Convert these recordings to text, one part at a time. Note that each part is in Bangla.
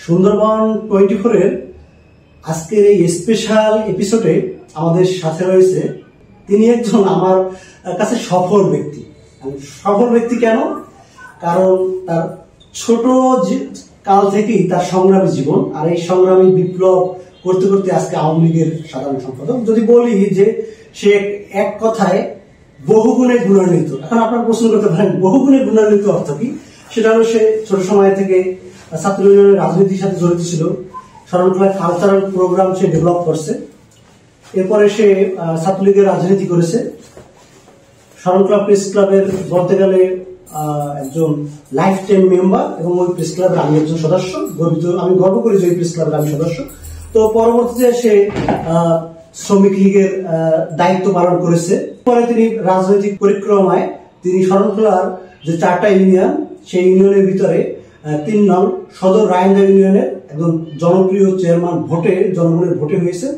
সুন্দরবন 24 এর আজকের এই স্পেশাল এপিসোডে আমাদের সাথে রয়েছে তিনি একজন আমার কাছে সফল ব্যক্তি। সফল ব্যক্তি কেন? কারণ তার ছোট কাল থেকেই তার সংগ্রামী জীবন, আর এই সংগ্রামী বিপ্লব করতে করতে আজকে আওয়ামী লীগের সাধারণ সম্পাদক। যদি বলি যে সে এক কথায় বহুগুণে গুণান্বিত। এখন আপনার প্রশ্ন করতে পারেন বহুগুণে গুণান্বিত অর্থ কি? সেটা হলো সে ছোট সময় থেকে ছাত্র ইউনিয়নের রাজনীতির সাথে জড়িত ছিল। শরণখোলায় কালচারাল প্রোগ্রাম সে ডেভেলপ করছে। এরপরে সে ছাত্রলীগের রাজনীতি করেছে। শরণখোলা প্রেস ক্লাবের বলতে গেলে একজন লাইফ টাইম মেম্বার, এবং ওই প্রেস ক্লাবের আমি একজন সদস্য। আমি গর্ব করি যে ওই প্রেস ক্লাবের আমি সদস্য। তো পরবর্তীতে সে শ্রমিক লীগের দায়িত্ব পালন করেছে। পরে তিনি রাজনৈতিক পরিক্রমায় তিনি শরণখোলার যে 4টা ইউনিয়ন, সেই ইউনিয়নের ভিতরে 3 নং সদর রায়ন্দা ইউনিয়নের একজন জনপ্রিয় চেয়ারম্যান জনগণের ভোটে হয়েছে।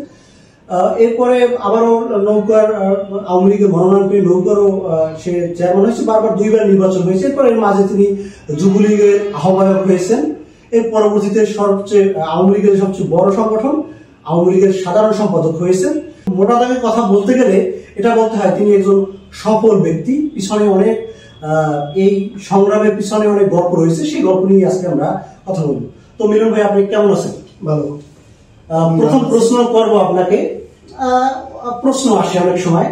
এরপরে আবারও নৌকার আওয়ামী লীগের মনোনয়ন পেয়ে নৌকারও সে চেয়ারম্যান হয়েছে। বারবার 2বার নির্বাচন হয়েছে। এরপর এর মাঝে তিনি যুবলীগের আহ্বায়ক হয়েছেন। এর পরবর্তীতে আওয়ামী লীগের সবচেয়ে বড় সংগঠন আওয়ামী লীগের সাধারণ সম্পাদক হয়েছেন। মোটা দাগে কথা বলতে গেলে এটা বলতে হয় তিনি একজন সফল ব্যক্তি। পিছনে অনেক এই সংগ্রামের পিছনে অনেক গল্প রয়েছে, সেই গল্প নিয়ে আজকে আমরা কথা বলবো। তো মিলন ভাই, আপনি কেমন আছেন? ভালো। প্রথম প্রশ্ন করবো আপনাকে। প্রশ্ন আসে অনেক সময়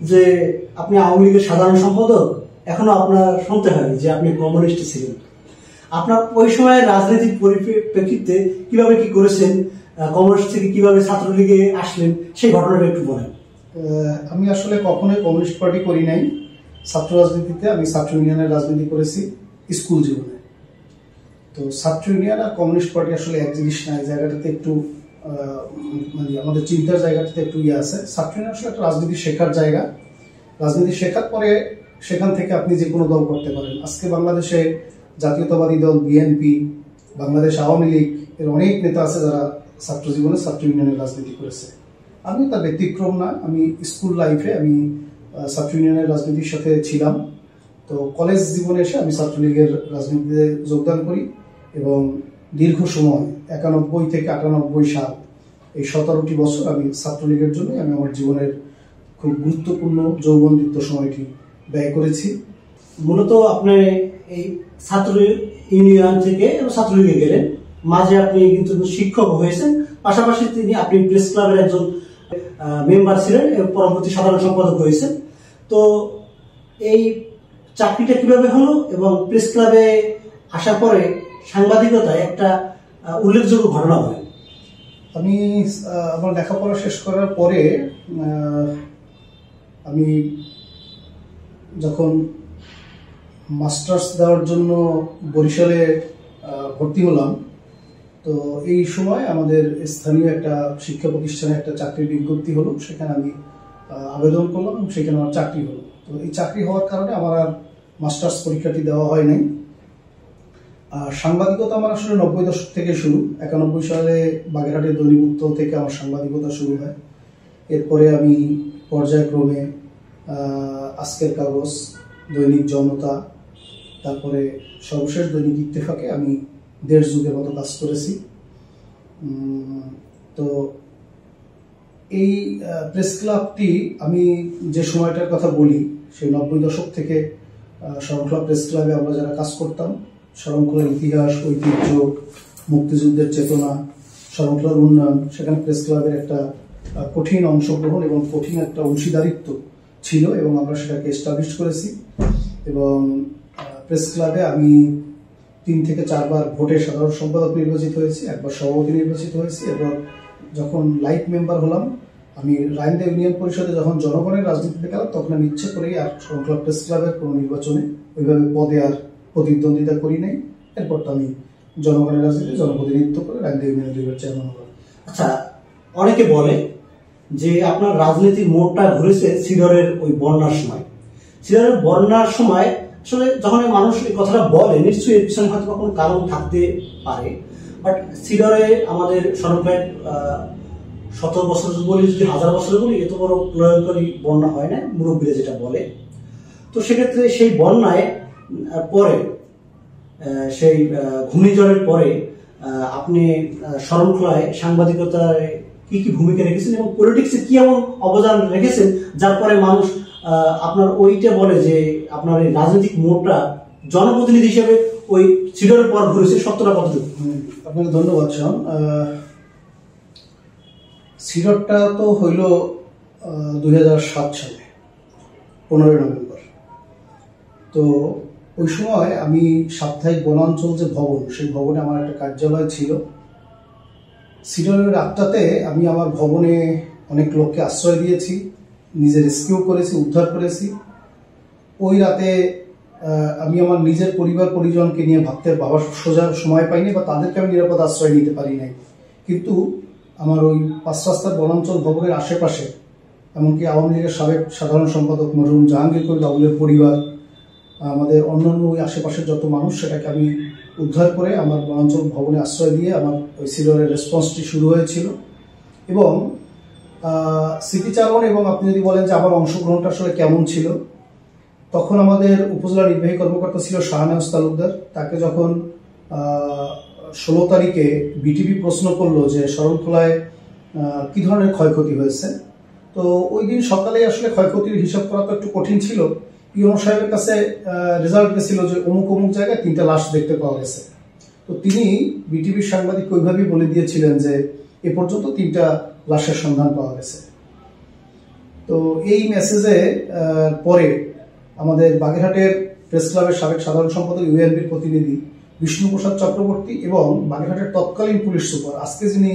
যে আপনি আওয়ামী লীগের সাধারণ সম্পাদক, এখনো আপনার শুনতে হয়নি যে আপনি কমিউনিস্ট ছিলেন। আপনার ওই সময় রাজনৈতিক পরিপ্রেক্ষিতে কিভাবে কি করেছেন, কমিউনিস্ট থেকে কিভাবে ছাত্রলীগে আসলেন, সেই ঘটনাটা একটু বলেন। আমি আসলে কখনোই কমিউনিস্ট পার্টি করি নাই। ছাত্র রাজনীতিতে আমি ছাত্র ইউনিয়নের রাজনীতি করেছি স্কুল জীবনে। তো ছাত্র ইউনিয়ন আর কমিউনিস্ট পার্টি আসলে এক জিনিস না। এই জায়গাটাতে একটু মানে আমাদের চিন্তার জায়গাটাতে একটু আছে। ছাত্র ইউনিয়ন আসলে একটা রাজনীতি শেখার জায়গা। রাজনীতি শেখার পরে সেখান থেকে আপনি যে কোনো দল করতে পারেন। আজকে বাংলাদেশে জাতীয়তাবাদী দল বিএনপি, বাংলাদেশ আওয়ামী লীগ এর অনেক নেতা আছে যারা ছাত্র জীবনে ছাত্র ইউনিয়নের রাজনীতি করেছে। আমি তার ব্যতিক্রম না। আমি স্কুল লাইফে আমি ছাত্র ইউনিয়নের রাজনীতির সাথে ছিলাম। তো কলেজ জীবনে এসে আমি ছাত্রলীগের রাজনীতিতে যোগদান করি এবং দীর্ঘ সময় 91 থেকে 98 সাল এই 17টি বছর আমি ছাত্রলীগের জন্য আমি আমার জীবনের খুব গুরুত্বপূর্ণ যৌবনদীপ্ত সময়টি ব্যয় করেছি। মূলত আপনি এই ছাত্র ইউনিয়ন থেকে ছাত্রলীগে গেলেন, মাঝে আপনি কিন্তু শিক্ষক হয়েছেন, পাশাপাশি আপনি প্রেস ক্লাবের একজন মেম্বার ছিলেন, পরবর্তী সাধারণ সম্পাদক হয়েছেন। তো এই চাকরিটা কিভাবে হলো, এবং প্রেস ক্লাবে আসার পরে সাংবাদিকতায় একটা উল্লেখযোগ্য ঘটনা বলেন। আমি আমার লেখাপড়া শেষ করার পরে আমি যখন মাস্টার্স দেওয়ার জন্য বরিশালে ভর্তি হলাম, তো এই সময় আমাদের স্থানীয় একটা শিক্ষা প্রতিষ্ঠানে একটা চাকরির বিজ্ঞপ্তি হলো। সেখানে আমি আবেদন করলাম এবং সেখানে আমার চাকরি হলো। তো এই চাকরি হওয়ার কারণে আমার আর মাস্টার্স পরীক্ষাটি দেওয়া হয় নাই। আর সাংবাদিকতা আমার আসলে 90 দশক থেকে শুরু। 91 সালে বাগেরহাটের দৈনিক থেকে আমার সাংবাদিকতা শুরু হয়। এরপরে আমি পর্যায়ক্রমে আজকের কাগজ, দৈনিক জনতা, তারপরে সর্বশেষ দৈনিক ইত্তেফাকে আমি 1.5 যুগের মতো কাজ করেছি। তো এই প্রেস ক্লাবটি আমি যে সময়টার কথা বলি, সেই 90 দশক থেকে শরণখোলা প্রেস ক্লাবে আমরা যারা কাজ করতাম, শরণখোলার ইতিহাস, ঐতিহ্য, মুক্তিযুদ্ধের চেতনা, শরণখোলার উন্নয়ন, সেখানে প্রেস ক্লাবের একটা কঠিন অংশগ্রহণ এবং কঠিন একটা অংশীদারিত্ব ছিল, এবং আমরা সেটাকে এস্টাবলিশ করেছি। এবং প্রেস ক্লাবে আমি 3 থেকে 4 বার ভোটে সাধারণ সম্পাদক নির্বাচিত হয়েছি, একবার সভাপতি নির্বাচিত হয়েছি। এবং যখন লাইফ মেম্বার হলাম, আমি রায়ন্দা ইউনিয়ন পরিষদে যখন জনগণের রাজনীতিতে গেলাম, তখন আমি ইচ্ছে করেই আর শরণখোলা প্রেস ক্লাবের কোনো নির্বাচনে ওইভাবে পদে আর প্রতিদ্বন্দ্বিতা করি নাই। এরপর তো আমি জনগণের রাজনীতিতে জনপ্রতিনিধিত্ব করে রায়ন্দা ইউনিয়নের চেয়ারম্যান হলাম। আচ্ছা, অনেকে বলে যে আপনার রাজনীতির মোড়টা ঘুরেছে সিডরের ওই বন্যার সময়। সিডরের বন্যার সময় আসলে যখন মানুষ এই কথাটা বলে, নিশ্চয়ই এর পিছনে হয়তো কোনো কারণ থাকতে পারে। বাট সিডরে আমাদের শরণখোলায় 100 বছর বলি, যদি 1000 বছর বলি, এত বড় প্রলয়ঙ্করী বন্যা হয় না, মুরব্বীরা যেটা বলে। তো সেক্ষেত্রে সেই বন্যায় পরে, সেই ঘূর্ণিঝড়ের পরে আপনি শরণখোলায় সাংবাদিকতায় কি কি ভূমিকা রেখেছেন এবং পলিটিক্সে কি এমন অবদান রেখেছেন যার পরে মানুষ আপনার ওইটা বলে যে আপনার এই রাজনৈতিক মোড়টা জনপ্রতিনিধি হিসেবে ওই সিডরের পর ঘুরেছে, সত্যটা কতটুকু? আপনাকে ধন্যবাদ শাওন। সিডরটা তো হইল 2007 সালে 15 নভেম্বর। তো ওই সময় আমি সাপ্তাহিক বনাঞ্চল যে ভবন, সেই ভবনে আমার একটা কার্যালয় ছিল। সিডরের রাতটাতে আমি আমার ভবনে অনেক লোককে আশ্রয় দিয়েছি, নিজে রেস্কিউ করেছি, উদ্ধার করেছি। ওই রাতে আমি আমার নিজের পরিবার পরিজনকে নিয়ে ভাবতে বাবার সোজা সময় পাইনি বা তাদেরকে আমি নিরাপদ আশ্রয় নিতে পারি নাই। কিন্তু আমার ওই 5 রাস্তার বনাঞ্চল ভবনের আশেপাশে, এমনকি আওয়ামী লীগের সাবেক সাধারণ সম্পাদক মরহুম জাহাঙ্গীর কবির বাবুলের পরিবার, আমাদের অন্যান্য ওই আশেপাশের যত মানুষ, সেটাকে আমি উদ্ধার করে আমার বনাঞ্চল ভবনে আশ্রয় দিয়ে আমার ওই সিডরের রেসপন্সটি শুরু হয়েছিল। এবং স্মৃতিচারণ এবং আপনি যদি বলেন যে আমার অংশগ্রহণটা আসলে কেমন ছিল, তখন আমাদের উপজেলা নির্বাহী কর্মকর্তা ছিল শাহনাজ তালুকদার। তাকে যখন 16 তারিখে বিটিভি প্রশ্ন করলো যে শরণখোলায় কি ধরনের ক্ষয়ক্ষতি হয়েছে, তো ওই দিন সকালে আসলে ক্ষয়ক্ষতির হিসাব করা তো একটু কঠিন ছিল। ইউনো সাহেবের কাছে রেজাল্ট গেছিল যে অমুক অমুক জায়গায় 3টা লাশ দেখতে পাওয়া গেছে। তো তিনি বিটিভির সাংবাদিক ওইভাবেই বলে দিয়েছিলেন যে এ পর্যন্ত 3টা লাশের সন্ধান পাওয়া গেছে। তো এই মেসেজে পরে আমাদের বাগেরহাটের প্রেস ক্লাবের সাবেক সাধারণ সম্পাদক ইউএনবির প্রতিনিধি বিষ্ণুপ্রসাদ চক্রবর্তী এবং বাগেরহাটের তৎকালীন পুলিশ সুপার, আজকে যিনি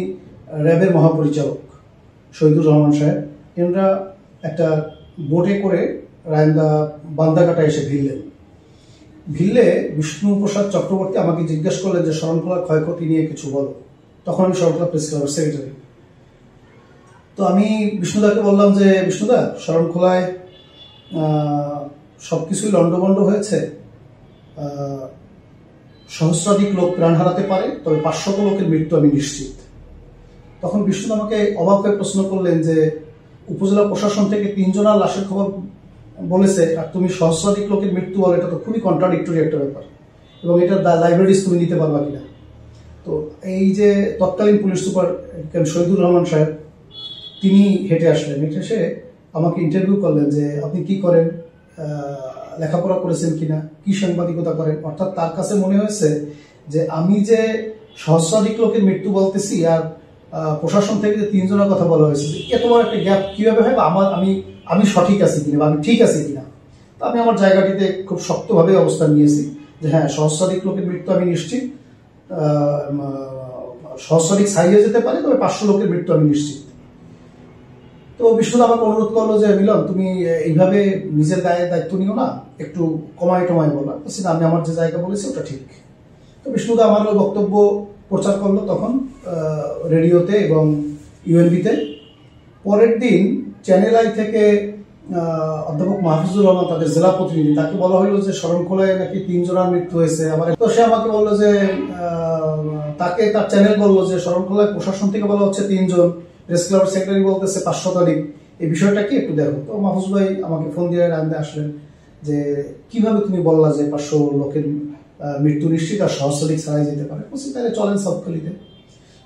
র্যাবের মহাপরিচালক শহীদুর রহমান সাহেব, এনারা একটা বোটে করে রায়ন্দা বান্দাঘাটা এসে ভিড়লে বিষ্ণুপ্রসাদ চক্রবর্তী আমাকে জিজ্ঞেস করলেন যে শরণখোলার ক্ষয়ক্ষতি নিয়ে কিছু বলো। তখন আমি শরণখোলা প্রেস ক্লাবের সেক্রেটারি। তো আমি বিষ্ণুদাকে বললাম যে বিষ্ণুদা, শরণখোলায় সবকিছুই লন্ডভন্ড হয়েছে, সহস্রাধিক লোক প্রাণ হারাতে পারে, তবে 500 লোকের মৃত্যু আমি নিশ্চিত। তখন বিষ্ণু আমাকে অবাক হয়ে প্রশ্ন করলেন যে উপজেলা প্রশাসন থেকে 3 জনের লাশের খবর বলেছে আর তুমি সহস্রাধিক লোকের মৃত্যু বলো, এটা তো খুবই কন্ট্রাডিক্টরি একটা ব্যাপার, এবং এটা লাইব্রেরিজ তুমি নিতে পারবা কিনা। তো এই যে তৎকালীন পুলিশ সুপার শহীদুর রহমান সাহেব, তিনি হেঁটে আসলেন, হেঁটে এসে আমাকে ইন্টারভিউ করলেন যে আপনি কি করেন, লেখাপড়া করেছেন কিনা, কি সাংবাদিকতা করেন। অর্থাৎ তার কাছে মনে হয়েছে যে আমি যে সহস্রাধিক লোকের মৃত্যু বলতেছি আর প্রশাসন থেকে যে 3 জনের কথা বলা হয়েছে, এত বড় একটা গ্যাপ কিভাবে হয়, বা আমি সঠিক আছি কিনা বা আমি ঠিক আছি কিনা। তো আমি আমার জায়গাটিতে খুব শক্তভাবে অবস্থান নিয়েছি যে হ্যাঁ, সহস্রাধিক লোকের মৃত্যু আমি নিশ্চিত, সহস্রাধিক ছাড়িয়ে যেতে পারে, তবে 500 লোকের মৃত্যু আমি নিশ্চিত। তো বিষ্ণু আমাকে অনুরোধ করলো যে মিলন, তুমি এইভাবে নিজের গায়ে দায়িত্ব নিও না, একটু কমায় টমায় বলা। বলছি না, আমি আমার যে জায়গা বলেছি ওটা ঠিক। তো বিষ্ণুদা আমার ওই বক্তব্য প্রচার করলো তখন রেডিওতে এবং ইউএনবিতে। পরের দিন চ্যানেল আই থেকে অধ্যাপক মাহফুজুর রহমান, তাদের জেলা প্রতিনিধি, তাকে বলা হলো যে শরণখোলায় নাকি 3 জনের মৃত্যু হয়েছে। আমার তো সে আমাকে বললো যে তাকে তার চ্যানেল বললো যে শরণখোলায় প্রশাসন থেকে বলা হচ্ছে 3 জন, প্রেস ক্লাবের সেক্রেটারি বলতেছে 500 তারিখ, এই বিষয়টা কি একটু দেখো। তো মাহফুজ ভাই আমাকে ফোন দিয়ে রান্দে আসলেন যে কিভাবে তুমি বললা যে 500 লোকের মৃত্যু নিশ্চিত আর সহস্রাধিক ছাড়াই যেতে পারে। বলছি তাহলে চলেন সাউথখালিতে।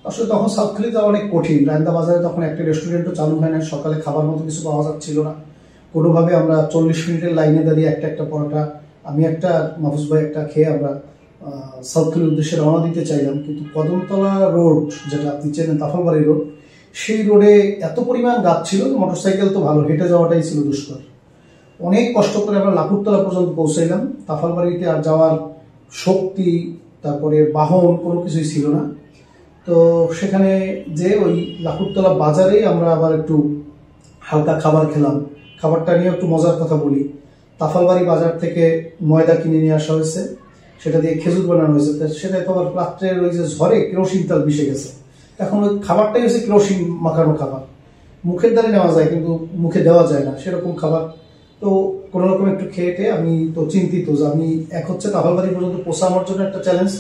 আসলে তখন সাউথখালিতে অনেক কঠিন, রান্দা বাজারে তখন একটা রেস্টুরেন্টও চালু হয় না, সকালে খাবার মতো কিছু পাওয়া যাচ্ছিল না। কোনোভাবে আমরা 40 মিনিটের লাইনে দাঁড়িয়ে একটা পরোটা, আমি একটা, মাহফুজ ভাই একটা খেয়ে আমরা সাউথখালির উদ্দেশ্যে রওনা দিতে চাইলাম। কিন্তু কদমতলা রোড, যেটা আপনি চেনেন, তাফালবাড়ি রোড, সেই রোডে এত পরিমাণ গাছ ছিল, মোটরসাইকেল তো ভালো, হেঁটে যাওয়াটাই ছিল দুষ্কর। অনেক কষ্ট করে আমরা লাকুরতলা পর্যন্ত পৌঁছাইলাম। তাফালবাড়িতে আর যাওয়ার শক্তি, তারপরে বাহন, কোনো কিছুই ছিল না। তো সেখানে যে ওই লাকুরতলা বাজারে আমরা আবার একটু হালকা খাবার খেলাম। খাবারটা নিয়ে একটু মজার কথা বলি। তাফালবাড়ি বাজার থেকে ময়দা কিনে নিয়ে আসা হয়েছে, সেটা দিয়ে খেজুর বানানো হয়েছে। সেটা তো আবার রাত্রের ওই যে ঝড়ে কেরোসিন তেল মিশে গেছে। এখন ওই খাবারটাই হচ্ছে কেরোসিন মাখানো খাবার, মুখের দ্বারে নেওয়া যায় কিন্তু মুখে দেওয়া যায় না, সেরকম খাবার। তো কোনো রকম একটু খেয়ে আমি তো চিন্তিত যে আমি, এক হচ্ছে তাফালবাড়ি পর্যন্ত পৌঁছা আমার জন্য একটা চ্যালেঞ্জ,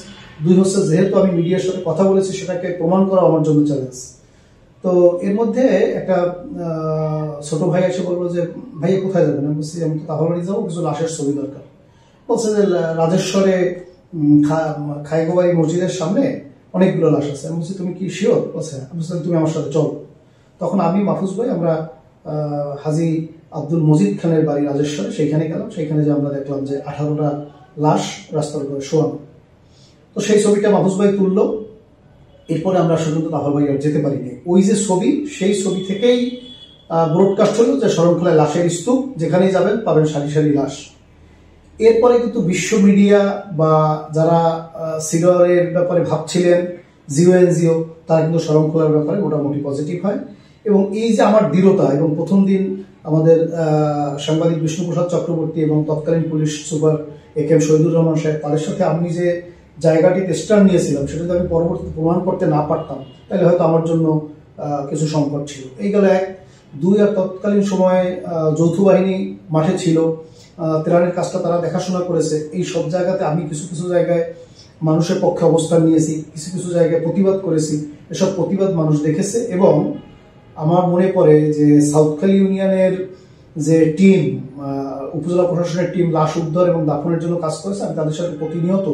2 হচ্ছে যেহেতু আমি মিডিয়ার সাথে কথা বলেছি সেটাকে প্রমাণ করা আমার জন্য চ্যালেঞ্জ। তো এর মধ্যে একটা ছোট ভাই এসে বললো যে ভাইয়া কোথায় যাবেন। আমি বলছি আমি তো তাফালবাড়ি যাবো, কিছু লাশের ছবি দরকার। বলছে যে রাজেশ্বরে খাইগোবাড়ি মসজিদের সামনে অনেকগুলো লাশ আছে। আমি বলছি তুমি কি শিওর? বলছে আমি বলছি তুমি আমার সাথে চলো। তখন আমি মাহফুজ ভাই আমরা হাজী আব্দুল মজিদ খানের বাড়ি রাজেশ্বরে সেইখানে গেলাম। সেইখানে যে আমরা দেখলাম যে 18টা লাশ রাস্তার উপরে শোয়ানো। তো সেই ছবিটা মাহফুজ ভাই তুললো। এরপরে আমরা আসলে কিন্তু তাহল ভাই আর যেতে পারিনি। ওই যে ছবি, সেই ছবি থেকেই ব্রডকাস্ট হলো যে শরণখোলায় লাশের স্তূপ, যেখানেই যাবেন পাবেন সারি সারি লাশ। এরপরে কিন্তু বিশ্ব মিডিয়া বা যারা সিলরের ব্যাপারে ভাবছিলেন, জিও এনজিও, তারা কিন্তু শরণখোলার ব্যাপারে মোটামুটি পজিটিভ হয়। এবং এই যে আমার দৃঢ়তা, এবং প্রথম দিন আমাদের সাংবাদিক বিষ্ণুপ্রসাদ চক্রবর্তী এবং তৎকালীন police super AKM Shahidur Rahman সাহেব, তাদের সাথে আমি যে জায়গাটিতে স্ট্যান্ড নিয়েছিলাম সেটা যদি আমি পরবর্তীতে প্রমাণ করতে না পারতাম তাহলে হয়তো আমার জন্য কিছু সংকট ছিল। এই গেল এক। দুই, আর তৎকালীন সময়ে যৌথ বাহিনী মাঠে ছিল, ত্রাণের কাজটা তারা দেখাশোনা করেছে। এই সব জায়গাতে আমি কিছু কিছু জায়গায় মানুষের পক্ষে অবস্থান নিয়েছি, কিছু কিছু জায়গায় প্রতিবাদ করেছি। এসব প্রতিবাদ মানুষ দেখেছে। এবং আমার মনে পড়ে যে সাউথখালী ইউনিয়নের যে টিম, উপজেলা প্রশাসনের টিম লাশ উদ্ধার এবং দাফনের জন্য কাজ করেছে, আমি তাদের সাথে প্রতিনিয়ত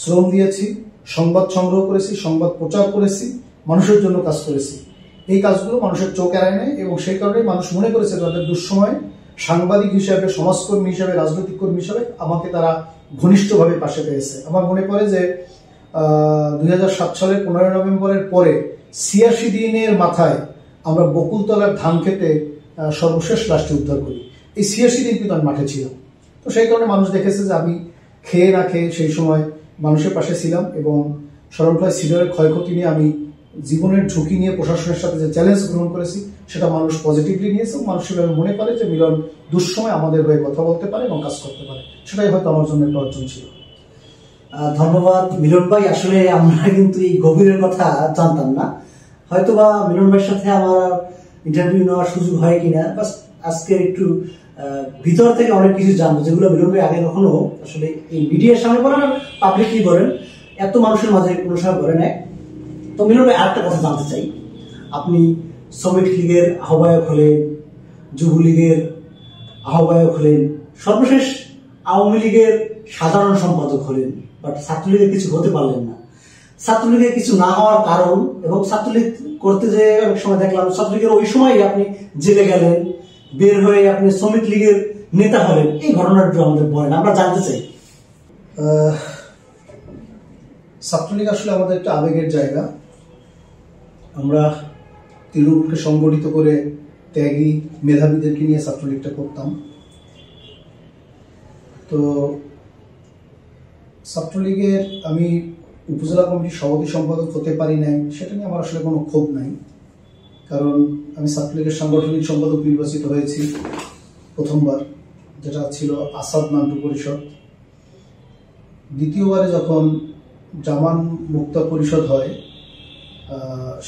শ্রম দিয়েছি, সংবাদ সংগ্রহ করেছি, সংবাদ প্রচার করেছি, মানুষের জন্য কাজ করেছি। এই কাজগুলো মানুষের চোখ এড়ায় নেয় এবং সেই কারণে মানুষ মনে করেছে তাদের দুঃসময় সাংবাদিক হিসাবে, সমাজকর্মী হিসাবে, রাজনৈতিক কর্মী হিসাবে আমাকে তারা ঘনিষ্ঠভাবে পাশে পেয়েছে। আমার মনে পড়ে যে 2007 সালের 15 নভেম্বরের পরে 86 দিনের মাথায় আমরা বকুলতলার ধান খেতে সর্বশেষ লাশটি উদ্ধার করি। এই 86 দিন কিন্তু আমি মাঠে ছিলাম। তো সেই কারণে মানুষ দেখেছে যে আমি খেয়ে না খেয়ে সেই সময় মানুষের পাশে ছিলাম এবং শরণখোলায় সিডরের ক্ষয়ক্ষতি নিয়ে আমি জীবনের ঝুঁকি নিয়ে প্রশাসনের সাথে যে চ্যালেঞ্জ গ্রহণ করেছি সেটা মানুষ পজিটিভলি নিয়েছে। মানুষ সেভাবে মনে করে যে মিলন দুঃসময় আমাদের হয়ে কথা বলতে পারে এবং কাজ করতে পারে। সেটাই হয়তো আমার জন্য একটা অর্জন ছিল। ধন্যবাদ মিলন ভাই। আসলে আমরা কিন্তু এই গভীরের কথা জানতাম না, হয়তোবা মিলন ভাইয়ের সাথে আমার ইন্টারভিউ নেওয়ার সুযোগ হয় কিনা। বাস আজকে একটু ভিতর থেকে অনেক কিছু জানবো যেগুলো মিলন ভাই আগে কখনো আসলে এই মিডিয়ার সামনে বলেন আর পাবলিকলি বলেন, এত মানুষের মাঝে কোনো সময় বলে নেয়। তো মিলন ভাই আরেকটা কথা জানতে চাই, আপনি শ্রমিক লীগের আহ্বায়ক হলেন, যুবলীগের আহ্বায়ক হলেন, সর্বশেষ আওয়ামী লীগের সাধারণ সম্পাদক হলেন, বাট ছাত্রলীগের কিছু হতে পারলেন না। ছাত্রলীগের কিছু না হওয়ার কারণ এবং ছাত্রলীগ করতে যে অনেক সময় দেখলাম ছাত্রলীগের ওই সময় আপনি জেলে গেলেন, বের হয়ে আপনি শ্রমিক লীগের নেতা হলেন, এই ঘটনাটা আমাদের বলেন, আমরা জানতে চাই। ছাত্রলীগ আসলে আমাদের একটা আবেগের জায়গা। আমরা তৃণমূলকে সংগঠিত করে ত্যাগী মেধাবীদেরকে নিয়ে ছাত্রলীগটা করতাম। তো ছাত্রলীগের আমি উপজেলা কমিটির সভাপতি সম্পাদক হতে পারি নাই, সেটা নিয়ে আমার আসলে কোনো ক্ষোভ নাই। কারণ আমি ছাত্রলীগের সাংগঠনিক সম্পাদক নির্বাচিত হয়েছি প্রথমবার, যেটা ছিল আসাদ নান্টু পরিষদ। দ্বিতীয়বারে যখন জামান মুক্তা পরিষদ হয়,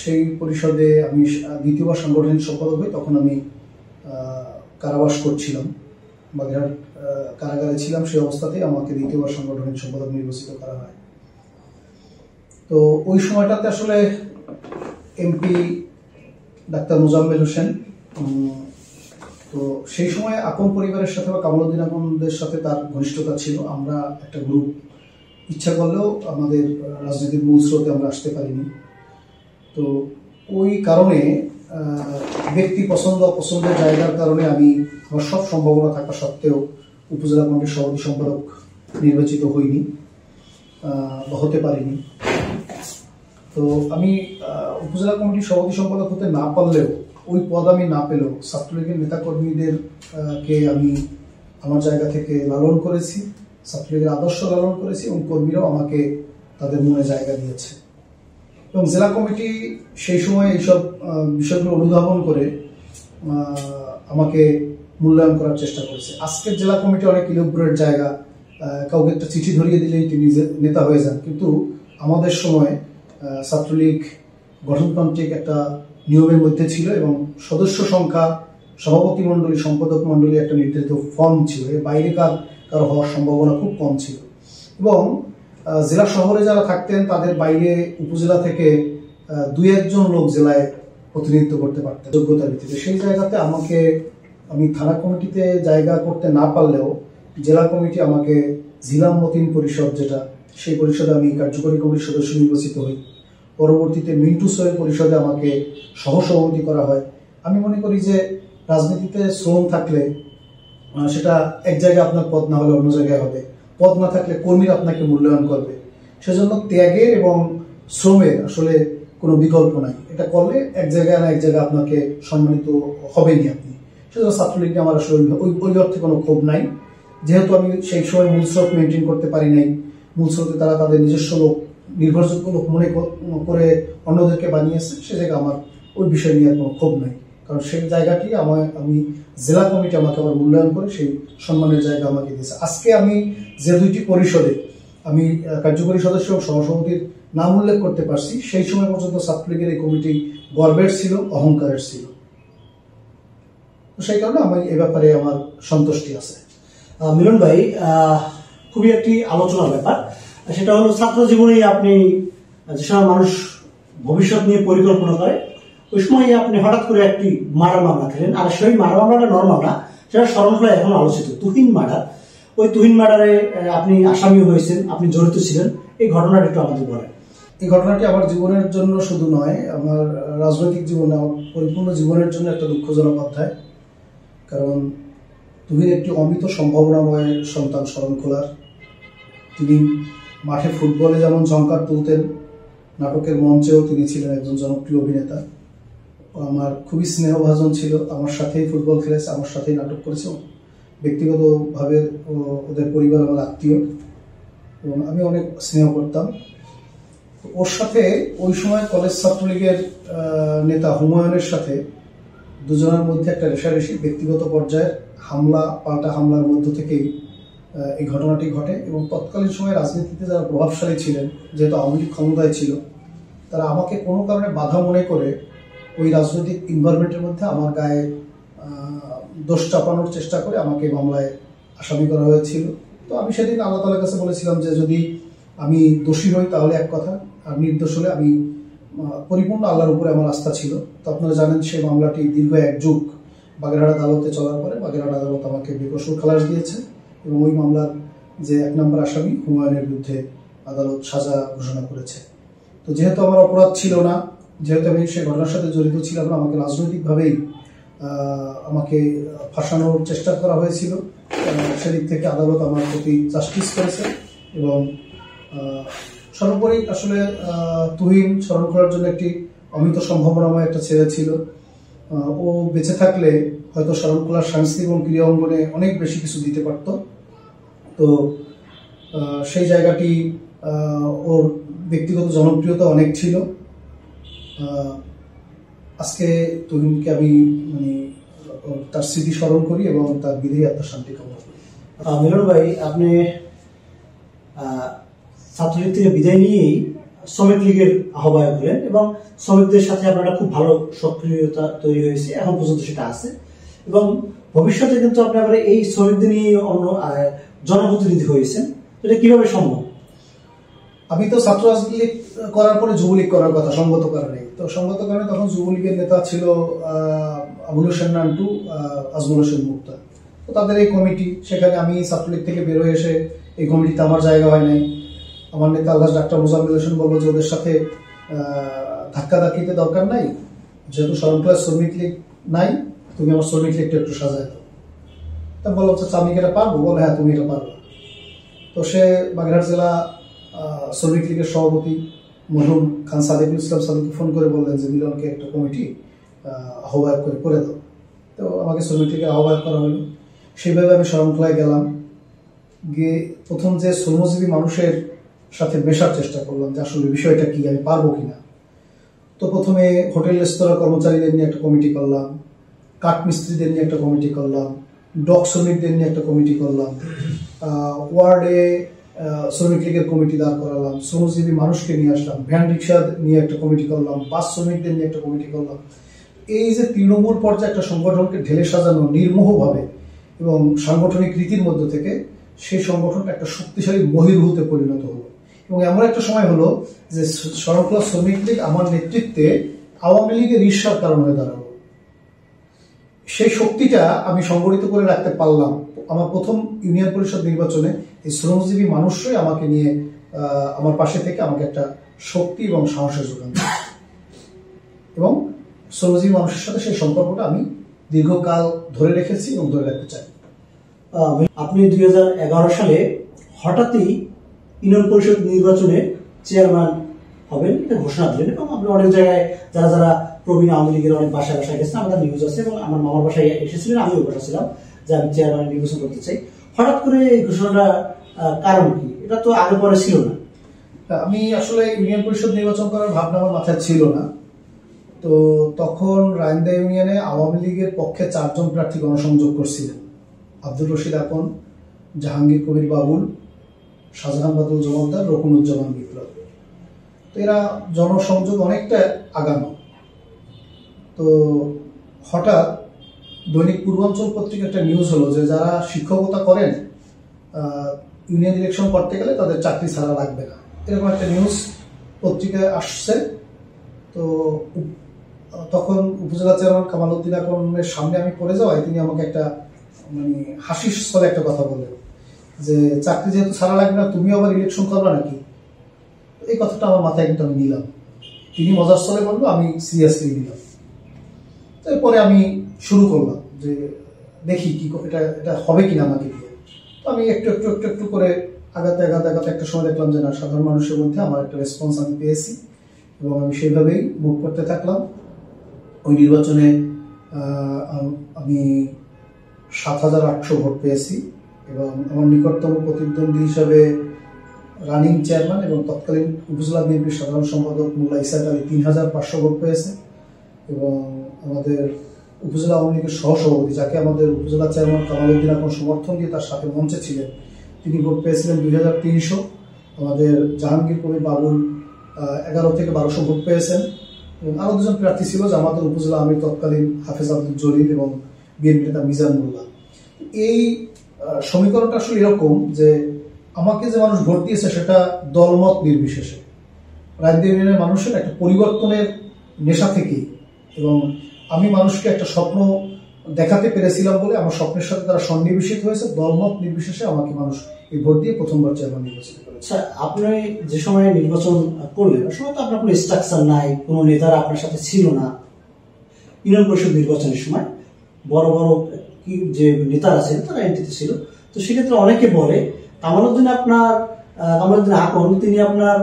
সেই পরিষদে আমি দ্বিতীয়বার সাংগঠনিক সম্পাদক হই। তখন আমি কারাবাস করছিলাম, বাগেরহাট কারাগারে ছিলাম। সেই অবস্থাতেই আমাকে দ্বিতীয়বার সাংগঠনিক সম্পাদক নির্বাচিত করা হয়। তো ওই সময়টাতে আসলে এমপি ডাক্তার মোজাম্মেল হোসেন, তো সেই সময় আপন পরিবারের সাথে বা কামালউদ্দিন আপনদের সাথে তার ঘনিষ্ঠতা ছিল। আমরা একটা গ্রুপ, ইচ্ছা করলেও আমাদের রাজনীতির মূল স্রোতে আমরা আসতে পারিনি। তো ওই কারণে ব্যক্তি পছন্দ অপছন্দের জায়গার কারণে আমি আমার সব সম্ভাবনা থাকা সত্ত্বেও উপজেলা কমিটির সভাপতি সম্পাদক নির্বাচিত হইনি বা হতে পারিনি। তো আমি উপজেলা কমিটির সভাপতি সম্পাদক হতে না পারলেও, ওই পদ আমি না পেলেও ছাত্রলীগের নেতাকর্মীদেরকে আমি আমার জায়গা থেকে লালন করেছি, ছাত্রলীগের আদর্শ লালন করেছি এবং কর্মীরাও আমাকে তাদের মনে জায়গা দিয়েছে। এবং জেলা কমিটি সেই সময় এইসব বিষয়গুলো অনুধাবন করে আমাকে মূল্যায়ন করার চেষ্টা করেছে। আজকের জেলা কমিটি অনেক ইলোব্রেট জায়গা, কাউকে একটা চিঠি ধরিয়ে দিলেই তিনি নেতা হয়ে যান, কিন্তু আমাদের সময় ছাত্রলীগ গঠনতান্ত্রিক একটা নিয়মের মধ্যে ছিল এবং সদস্য সংখ্যা, সভাপতি মণ্ডলী, সম্পাদক মণ্ডলী একটা নির্ধারিত ফর্ম ছিল, এর বাইরে কারো হওয়ার সম্ভাবনা খুব কম ছিল। এবং জেলা শহরে যারা থাকতেন তাদের বাইরে উপজেলা থেকে 2-1 লোক জেলায় প্রতিনিধিত্ব করতে পারতেন যোগ্যতার ভিত্তিতে। সেই জায়গাতে আমি থানা কমিটিতে জায়গা করতে না পারলেও জেলা কমিটি আমাকে জিলা মতিন পরিষদ, যেটা সেই পরিষদে আমি কার্যকরী কমিটির সদস্য নির্বাচিত হই। পরবর্তীতে মিন্টু সোহেল পরিষদে আমাকে সহসভাপতি করা হয়। আমি মনে করি যে রাজনীতিতে শ্রম থাকলে সেটা এক জায়গায় আপনার পদ না হলে অন্য জায়গায় হবে, পদ না থাকলে কর্মীরা আপনাকে মূল্যায়ন করবে। সেজন্য ত্যাগের এবং শ্রমের আসলে কোনো বিকল্প নাই। এটা করলে এক জায়গায় না এক জায়গায় আপনাকে সম্মানিত হবেনই আপনি। সেজন্য ছাত্রলীগে আমার আসলে ওই অর্থে কোনো ক্ষোভ নাই। যেহেতু আমি সেই সময় মূল স্রোত মেনটেন করতে পারি নাই, মূল স্রোতে তারা তাদের নিজস্ব লোক, নির্ভরযোগ্য লোক মনে করে অন্যদেরকে বানিয়েছে, সে জায়গায় আমার ওই বিষয় নিয়ে কোনো ক্ষোভ নাই। কারণ সেই জায়গাটি আমি জেলা কমিটি আমাকে আবার মূল্যায়ন করে সেই সম্মানের জায়গা আমাকে দিয়েছে। আজকে আমি যে দুইটি পরিষদে আমি কার্যকরী সদস্য ও সহসভাপতির নাম উল্লেখ করতে পারছি, সেই সময় পর্যন্ত ছাত্রলীগের এই কমিটি গর্বের ছিল, অহংকারের ছিল। সেই কারণে আমি এ ব্যাপারে আমার সন্তুষ্টি আছে। মিলন ভাই, খুবই একটি আলোচনার ব্যাপার, সেটা হলো ছাত্র জীবনে আপনি যে সময় মানুষ ভবিষ্যৎ নিয়ে পরিকল্পনা করে, ওই সময় আপনি হঠাৎ করে একটি মার্ডার মামলা খেলেন। আর সেই মার্ডার মামলাটা নর্মাল না, সেটা শরণখোলায় এখন আলোচিত তুহিন মার্ডার। ওই তুহিন মার্ডারে আপনি আসামি হয়েছেন, আপনি জড়িত ছিলেন, এই ঘটনাটা একটু আমাদের বলেন। এই ঘটনাটি আমার জীবনের জন্য শুধু নয়, আমার রাজনৈতিক জীবনে, আমার পরিপূর্ণ জীবনের জন্য একটা দুঃখজনক অধ্যায়। কারণ তুহিন একটি অমিত সম্ভাবনাময় সন্তান শরণখোলার। তিনি মাঠে ফুটবলে যেমন ঝঙ্কার তুলতেন, নাটকের মঞ্চেও তিনি ছিলেন একজন জনপ্রিয় অভিনেতা। আমার খুবই স্নেহভাজন ছিল, আমার সাথেই ফুটবল খেলেছে, আমার সাথেই নাটক করেছে। ব্যক্তিগতভাবে ওদের পরিবার আমার আত্মীয় এবং আমি অনেক স্নেহ করতাম। ওর সাথে ওই সময় কলেজ ছাত্রলীগের নেতা হুমায়ুনের সাথে দুজনের মধ্যে একটা রেষারেষি, ব্যক্তিগত পর্যায়ের হামলা, পাল্টা হামলার মধ্য থেকেই এই ঘটনাটি ঘটে। এবং তৎকালীন সময়ে রাজনীতিতে যারা প্রভাবশালী ছিলেন, যেহেতু আওয়ামী লীগ ক্ষমতায় ছিল, তারা আমাকে কোনো কারণে বাধা মনে করে ওই রাজনৈতিক এনভায়রনমেন্টের মধ্যে আমার গায়ে দোষ চাপানোর চেষ্টা করে আমাকে মামলায় আসামি করা হয়েছিল। তো আমি সেদিন আল্লাহ তাআলার কাছে বলেছিলাম যে যদি আমি দোষী হই তাহলে এক কথা, আর নির্দোষ হলে আমি পরিপূর্ণ আল্লাহর উপরে আমার আস্থা ছিল। তো আপনারা জানেন সেই মামলাটি দীর্ঘ এক যুগ বাগেরহাট আদালতে চলার পরে বাগেরহাট আদালত আমাকে বেকসুর খালাস দিয়েছে এবং ওই মামলার যে 1 নম্বর আসামি হুমায়ুনের বিরুদ্ধে আদালত সাজা ঘোষণা করেছে। তো যেহেতু আমার অপরাধ ছিল না, যেহেতু আমি সেই ঘটনার সাথে জড়িত ছিলাম না, আমাকে রাজনৈতিকভাবেই আমাকে ফাঁসানোর চেষ্টা করা হয়েছিল। সেদিক থেকে আদালত আমার প্রতি জাস্টিস করেছে এবং সর্বোপরি আসলে তুহিন শরণখোলার জন্য একটি অমিত সম্ভাবনাময় একটা ছেলে ছিল। ও বেঁচে থাকলে হয়তো শরণখোলার সাংস্কৃতিক এবং ক্রীড়া অঙ্গনে অনেক বেশি কিছু দিতে পারত। তো সেই জায়গাটি ওর ব্যক্তিগত জনপ্রিয়তা অনেক ছিল। আজকে তুহিনকে আমি তার স্মৃতি স্মরণ করি এবং তার বিদেহী আত্মার শান্তি কামনা করি। মিলন ভাই, আপনি ছাত্রলীগ থেকে বিদায় নিয়েই শ্রমিক লীগের আহ্বায়ক হলেন এবং শ্রমিকদের সাথে আপনারা খুব ভালো সক্রিয়তা তৈরি হয়েছে, এখন পর্যন্ত সেটা আছে এবং ভবিষ্যতে কিন্তু আপনারা এই শ্রমিকদের নিয়ে অন্য জনপ্রতিনিধি হয়েছেন। এটা কিভাবে সম্ভব? আমি তো ছাত্র রাজনীতি করার পরে যুবলীগ করার কথা, সঙ্গত কারণে। তো সঙ্গত কারণে তখন যুবলীগের নেতা ছিল আবুল হোসেন নান্টু, আজমল হোসেন মুক্তা। তো তাদের এই কমিটি, সেখানে আমি ছাত্রলীগ থেকে বের হয়ে এসে এই কমিটিতে আমার জায়গা হয় নাই। আমার নেতা আল্লাহ ডাক্তার মোজাম্মেল হোসেন বলবো যে ওদের সাথে ধাক্কাধাক্কিতে দরকার নাই, যেহেতু শরণখোলা শ্রমিক লীগ নাই, তুমি আমার শ্রমিক লীগটা একটু সাজায় দাও। তা বললাম আচ্ছা আমি এটা পারবো? বলে হ্যাঁ তুমি এটা পারবো। তো সে বাগেরহাট জেলা শ্রমিক লীগের সভাপতি মরহুম খান সাদিকুল ইসলাম সাদিককে ফোন করে বললেন যে মিলনকে একটা কমিটি আহ্বায়ক করে দাও। তো আমাকে শ্রমিক লীগের আহ্বায়ক করা হলো। সেইভাবে আমি শরণখোলায় গেলাম। গিয়ে প্রথম যে শ্রমজীবী মানুষের সাথে মেশার চেষ্টা করলাম যে আসলে বিষয়টা কি, আমি পারবো কিনা। তো প্রথমে হোটেল রেস্তোরাঁ কর্মচারীদের নিয়ে একটা কমিটি করলাম, কাঠ মিস্ত্রিদের নিয়ে একটা কমিটি করলাম, ডক শ্রমিকদের নিয়ে একটা কমিটি করলাম, ওয়ার্ডে শ্রমিক লীগের কমিটি দাঁড় করালাম, শ্রমজীবী মানুষকে নিয়ে আসলাম, ভ্যান রিক্সা নিয়ে একটা কমিটি করলাম, বাস শ্রমিকদের নিয়ে একটা কমিটি করলাম। এই যে তৃণমূল পর্যায়ে একটা সংগঠনকে ঢেলে সাজানো নির্মোহভাবে এবং সাংগঠনিক রীতির মধ্য থেকে সেই সংগঠনটা একটা শক্তিশালী বহির্ভূতে পরিণত হলো। এবং এমন একটা সময় হলো যে শরণখোলা শ্রমিক লীগ আমার নেতৃত্বে আওয়ামী লীগের ঈর্ষার কারণ হয়ে দাঁড়ালো। সেই শক্তিটা আমি সংগঠিত করে রাখতে পারলাম। আমার প্রথম ইউনিয়ন পরিষদ নির্বাচনে এই শ্রমজীবী মানুষরাই আমাকে নিয়ে আমার পাশে থেকে আমাকে একটা শক্তি এবং সাহসের যোগান দিয়েছে। এবং শ্রমজীবী মানুষের সাথে সেই সম্পর্কটা আমি দীর্ঘকাল ধরে রেখেছি এবং ধরে রাখতে চাই। আপনি 2011 সালে হঠাৎই ইউনিয়ন পরিষদ নির্বাচনে চেয়ারম্যান হবেন এটা ঘোষণা দিলেন, এবং আপনি অনেক জায়গায় যারা যারা প্রবীণ আওয়ামী লীগের অনেক বাসায় বাসায় গেছেন, আমাদের নিউজ আছে, এবং আমার মামার বাসায় এসেছিলেন, আমিও বাসা ছিলাম যে আমি চেয়ারম্যান নির্বাচন করতে চাই। হঠাৎ করে এই ঘোষণাটা কারণ কি? এটা তো আগে পরে ছিল না। আমি আসলে ইউনিয়ন পরিষদ নির্বাচন করার ভাবনা আমার মাথায় ছিল না। তো তখন রায়ন্দা ইউনিয়নে আওয়ামী লীগের পক্ষে 4 জন প্রার্থী গণসংযোগ করছিলেন। আব্দুর রশিদ আকন, জাহাঙ্গীর কবির বাবুল, শাহজাহান বাদল জমাদ্দার, রকুনুজ্জামান বিপ্লব। তো এরা জনসংযোগ অনেকটা আগানো। তো হঠাৎ দৈনিক পূর্বাঞ্চল পত্রিকা একটা নিউজ হলো যে যারা শিক্ষকতা করেন ইউনিয়ন ইলেকশন করতে গেলে তাদের চাকরি ছাড়া লাগবে না, এরকম একটা নিউজ পত্রিকায় আসছে। তো তখন উপজেলা চেয়ারম্যান কামাল উদ্দিন আকনের সামনে আমি পড়ে যাওয়ায় তিনি আমাকে একটা হাসির স্থলে একটা কথা বললেন যে চাকরি যেহেতু ছাড়া লাগবে না, তুমি আবার ইলেকশন করবা নাকি? এই কথাটা আমার মাথায় কিন্তু আমি নিলাম। তিনি মজার স্থলে বললো, আমি সিরিয়াসলি নিলাম। এরপরে আমি শুরু করলাম যে দেখি কি এটা হবে কিনা আমাকে দিয়ে। তো আমি একটু একটু একটু একটু করে আগাতে আগাতে আগাতে একটা সময় দেখলাম যে না, সাধারণ মানুষের মধ্যে আমার একটা রেসপন্স আমি পেয়েছি, এবং আমি সেইভাবেই মুভ করতে থাকলাম। ওই নির্বাচনে আমি 7,800 ভোট পেয়েছি, এবং আমার নিকটতম প্রতিদ্বন্দ্বী হিসাবে রানিং চেয়ারম্যান এবং তৎকালীন উপজেলা বিএনপির সাধারণ সম্পাদক মোল্লা ইসাক আলী 3,500 ভোট পেয়েছে, এবং আমাদের উপজেলা আওয়ামী লীগের সহসভাপতি, যাকে আমাদের উপজেলা চেয়ারম্যান কামাল উদ্দিন আকন সমর্থন দিয়ে তার সাথে মঞ্চে ছিলেন, তিনি ভোট পেয়েছিলেন 2,300। আমাদের জাহাঙ্গীর কবির বাবুল 11 থেকে 1200 ভোট পেয়েছেন, এবং আরো 2জন প্রার্থী ছিল যে আমাদের উপজেলা আমির তৎকালীন হাফেজ আব্দুল জলিল এবং বিএনপি নেতা মিজান মোল্লা। এই সমীকরণটা আসলে এরকম যে আমাকে যে মানুষ ভোট দিয়েছে সেটা দলমত নির্বিশেষে রায়ন্দা ইউনিয়নের মানুষের একটা পরিবর্তনের নেশা থেকেই, এবং আমি মানুষকে একটা স্বপ্ন দেখাতে পেরেছিলাম বলে আমার স্বপ্নের সাথে তারা সন্নিবেশিত হয়েছে। দলমত নির্বিশেষে আমাকে মানুষ এই ভোট দিয়ে প্রথমবার চেয়ারম্যান নির্বাচিত করেছে। আপনি যে সময় নির্বাচন করলেন ওই সময় তো আপনার কোনো স্ট্রাকচার নাই, কোনো নেতারা আপনার সাথে ছিল না। ইউনিয়ন পরিষদ নির্বাচনের সময় বড় বড় যে নেতারা ছিল তারা এন্ট্রিতে ছিল। তো সেক্ষেত্রে অনেকে বলে কামালউদ্দিন আকন তিনি আপনার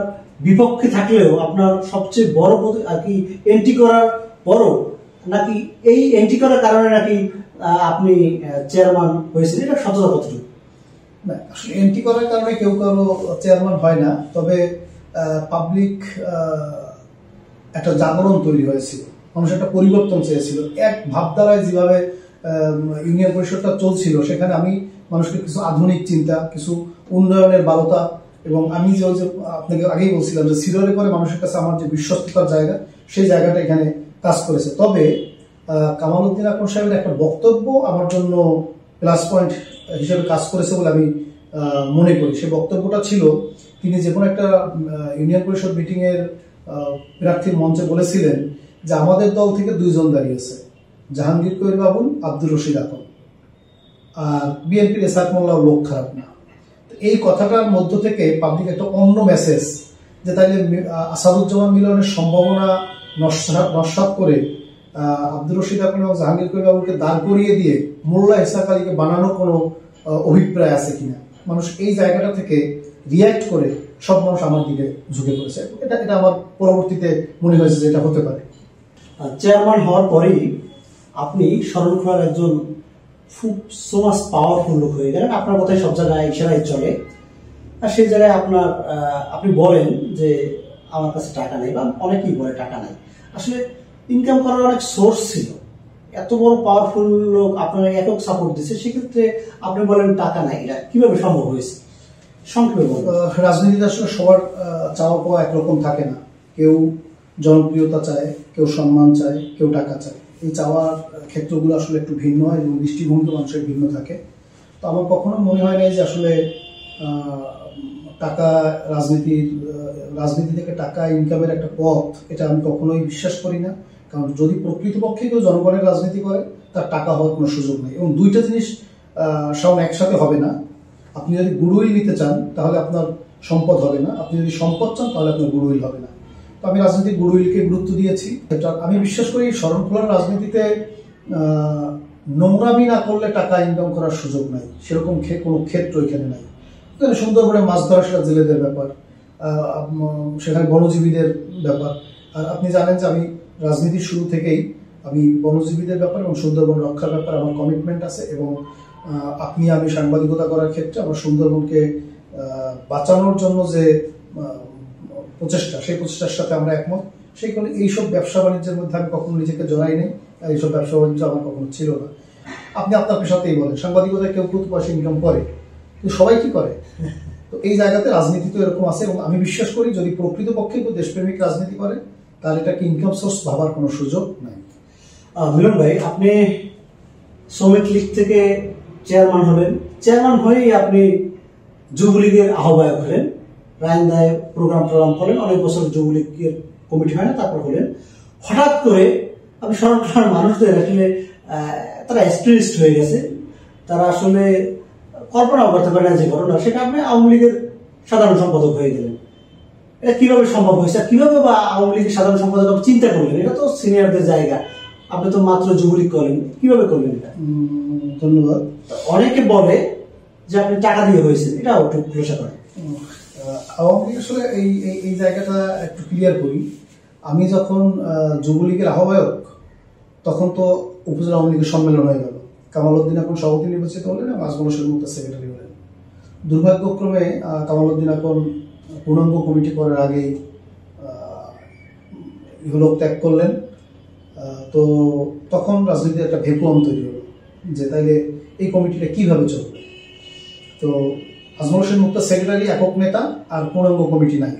বিপক্ষে থাকলেও আপনার সবচেয়ে বড় আর কি এন্ট্রি করার পরও নাকি এই এন্ট্রি করার কারণে নাকি আপনি চেয়ারম্যান হয়েছিলেন, এটা সততা কতটুকু? না, আসলে এন্ট্রি করার কারণে কেউ কারো চেয়ারম্যান হয় না, তবে পাবলিক একটা জাগরণ তৈরি হয়েছিল, মানুষ একটা পরিবর্তন চেয়েছিল। এক ভাবধারায় যেভাবে ইউনিয়ন পরিষদটা চলছিল সেখানে আমি মানুষকে কিছু আধুনিক চিন্তা, কিছু উন্নয়নের বালতা, এবং আমি যে আপনাকে আগেই বলছিলাম যে সিরিয়ালে করে মানুষের কাছে আমার যে বিশ্বস্ততার জায়গা, সেই জায়গাটা এখানে কাজ করেছে। তবে কামাল উদ্দিন আকন সাহেবের একটা বক্তব্য আমার জন্য প্লাস পয়েন্ট হিসেবে কাজ করেছে বলে আমি মনে করি। সেই বক্তব্যটা ছিল, তিনি যে কোনো একটা ইউনিয়ন পরিষদ মিটিং এর প্রার্থীর মঞ্চে বলেছিলেন যে আমাদের দল থেকে 2 জন দাঁড়িয়েছে, জাহাঙ্গীর কবির বাবুল, আব্দুর রশিদ আকন, আর বিএনপির ইসাক মোল্লাও লোক খারাপ না। এই কথাটার মধ্য থেকে পাবলিক একটা অন্য মেসেজ যে তাইলে আসাদুজ্জামান মিলনের সম্ভাবনা নস্যাৎ করে আব্দুর রশিদ আকন এবং জাহাঙ্গীর কবির বাবুলকে দাঁড় করিয়ে দিয়ে মোল্লা ইসাক আলীকে বানানোর কোনো অভিপ্রায় আছে কিনা। মানুষ এই জায়গাটা থেকে রিয়াক্ট করে সব মানুষ আমার দিকে ঝুঁকে পড়েছে। এটা আমার পরবর্তীতে মনে হয়েছে যে এটা হতে পারে। চেয়ারম্যান হওয়ার পরেই আপনি স্মরণখোলার একজন খুব সো মাচ পাওয়ারফুল লোক হয়ে গেলেন। আপনার কথাই সব জায়গায় ইশারায় চলে, আর সেই জায়গায় আপনি বলেন যে আমার কাছে টাকা নেই, বা অনেকেই বলে টাকা নাই। আসলে ইনকাম করার অনেক সোর্স ছিল, এত বড় পাওয়ারফুল লোক আপনার একক সাপোর্ট দিচ্ছে, সেক্ষেত্রে আপনি বলেন টাকা নাই, এটা কিভাবে সম্ভব হয়েছে? সংক্ষেপে বলুন। রাজনীতিতে আসলে সবার চাওয়া পাওয়া একরকম থাকে না। কেউ জনপ্রিয়তা চায়, কেউ সম্মান চায়, কেউ টাকা চায়। এই চাওয়ার ক্ষেত্রগুলো আসলে একটু ভিন্ন হয় এবং দৃষ্টিভঙ্গি মানুষের ভিন্ন থাকে। তো আমার কখনো মনে হয় নাই যে আসলে টাকা রাজনীতি থেকে টাকা ইনকামের একটা পথ, এটা আমি কখনোই বিশ্বাস করি না। কারণ যদি প্রকৃতপক্ষে কেউ জনগণের রাজনীতি করে তার টাকা হওয়ার কোনো সুযোগ নেই, এবং দুইটা জিনিস একসাথে হবে না। আপনি যদি গুডউইল নিতে চান তাহলে আপনার সম্পদ হবে না। আপনি যদি সম্পদ চান তাহলে আপনার গুডউইল হবে না। তো আমি রাজনৈতিক গুডউইলকে গুরুত্ব দিয়েছি। আমি বিশ্বাস করি শরণখোলার রাজনীতিতে নোংরামি না করলে টাকা ইনকাম করার সুযোগ নাই, সেরকম কোনো ক্ষেত্র এখানে নাই। এখানে সুন্দরবনে মাছ ধরা সেটা জেলেদের ব্যাপার, সেখানে বনজীবীদের ব্যাপার। আর আপনি জানেন যে আমি রাজনীতির শুরু থেকেই আমি বনজীবীদের ব্যাপার এবং সুন্দরবন রক্ষার ব্যাপারে আমার কমিটমেন্ট আছে, এবং আমি সাংবাদিকতা করার ক্ষেত্রে আমার সুন্দরবনকে বাঁচানোর জন্য যে প্রচেষ্টা, সেই প্রচেষ্টার সাথে আমরা একমত। সেই কারণে এইসব ব্যবসা বাণিজ্যের মধ্যে আমি কখনো নিজেকে জড়াই নেই, আর এইসব ব্যবসা বাণিজ্য আমার কখনো ছিল না। আপনি আপনার পেশাতেই বলেন, সাংবাদিকতায় কেউ কেউ পয়সা ইনকাম করে, কিন্তু সবাই কি করে? তো এই জায়গাতে রাজনীতি তো এরকম আছে, এবং আমি বিশ্বাস করি যদি প্রকৃতপক্ষে কেউ দেশপ্রেমিক রাজনীতি করে তাহলে এটাকে ইনকাম সোর্স ভাবার কোনো সুযোগ নাই। মিলন ভাই, আপনি শ্রমিক লীগ থেকে চেয়ারম্যান হলেন, চেয়ারম্যান হয়েই আপনি যুবলীগের আহ্বায়ক হলেন, রায়ন্দায় প্রোগ্রাম করেন, অনেক বছর যুবলীগের কমিটি হয় না, তারপর হলেন। হঠাৎ করে আপনি শরণখোলার মানুষদের আসলে তারা স্ট্রেসড হয়ে গেছে, তারা আসলে কল্পনাও করতে পারে না যে ঘটনা, সেটা আপনি আওয়ামী লীগের সাধারণ সম্পাদক হয়ে গেলেন। এটা কিভাবে সম্ভব হয়েছে? কিভাবে বা আওয়ামী লীগের সাধারণ সম্পাদক আপনি চিন্তা করলেন? এটা তো সিনিয়রদের জায়গা, আপনি তো মাত্র যুবলীগ করলেন, কিভাবে করলেন এটা? ধন্যবাদ। অনেকে বলে যে আপনি টাকা দিয়ে হয়েছেন, এটাও একটু খুলাসা করেন। আওয়ামী লীগ আসলে এই জায়গাটা একটু ক্লিয়ার করি। আমি যখন যুবলীগের আহ্বায়ক, তখন তো উপজেলা আওয়ামী লীগের সম্মেলন হয়ে গেল। কামাল উদ্দিন এখন সভাপতি নির্বাচিত হলেন এবং আজমল হোসেন মুক্তা সেক্রেটারি হলেন। দুর্ভাগ্যক্রমে কামাল উদ্দিন এখন পূর্ণাঙ্গ কমিটি করার আগেই ইহলোক ত্যাগ করলেন। তো তখন রাজনীতির একটা ভ্যাকুয়াম তৈরি হলো যে তাইলে এই কমিটিটা কিভাবে চলবে। তো আজমল হোসেন মুক্তা সেক্রেটারি একক নেতা, আর পূর্ণাঙ্গ কমিটি নাই।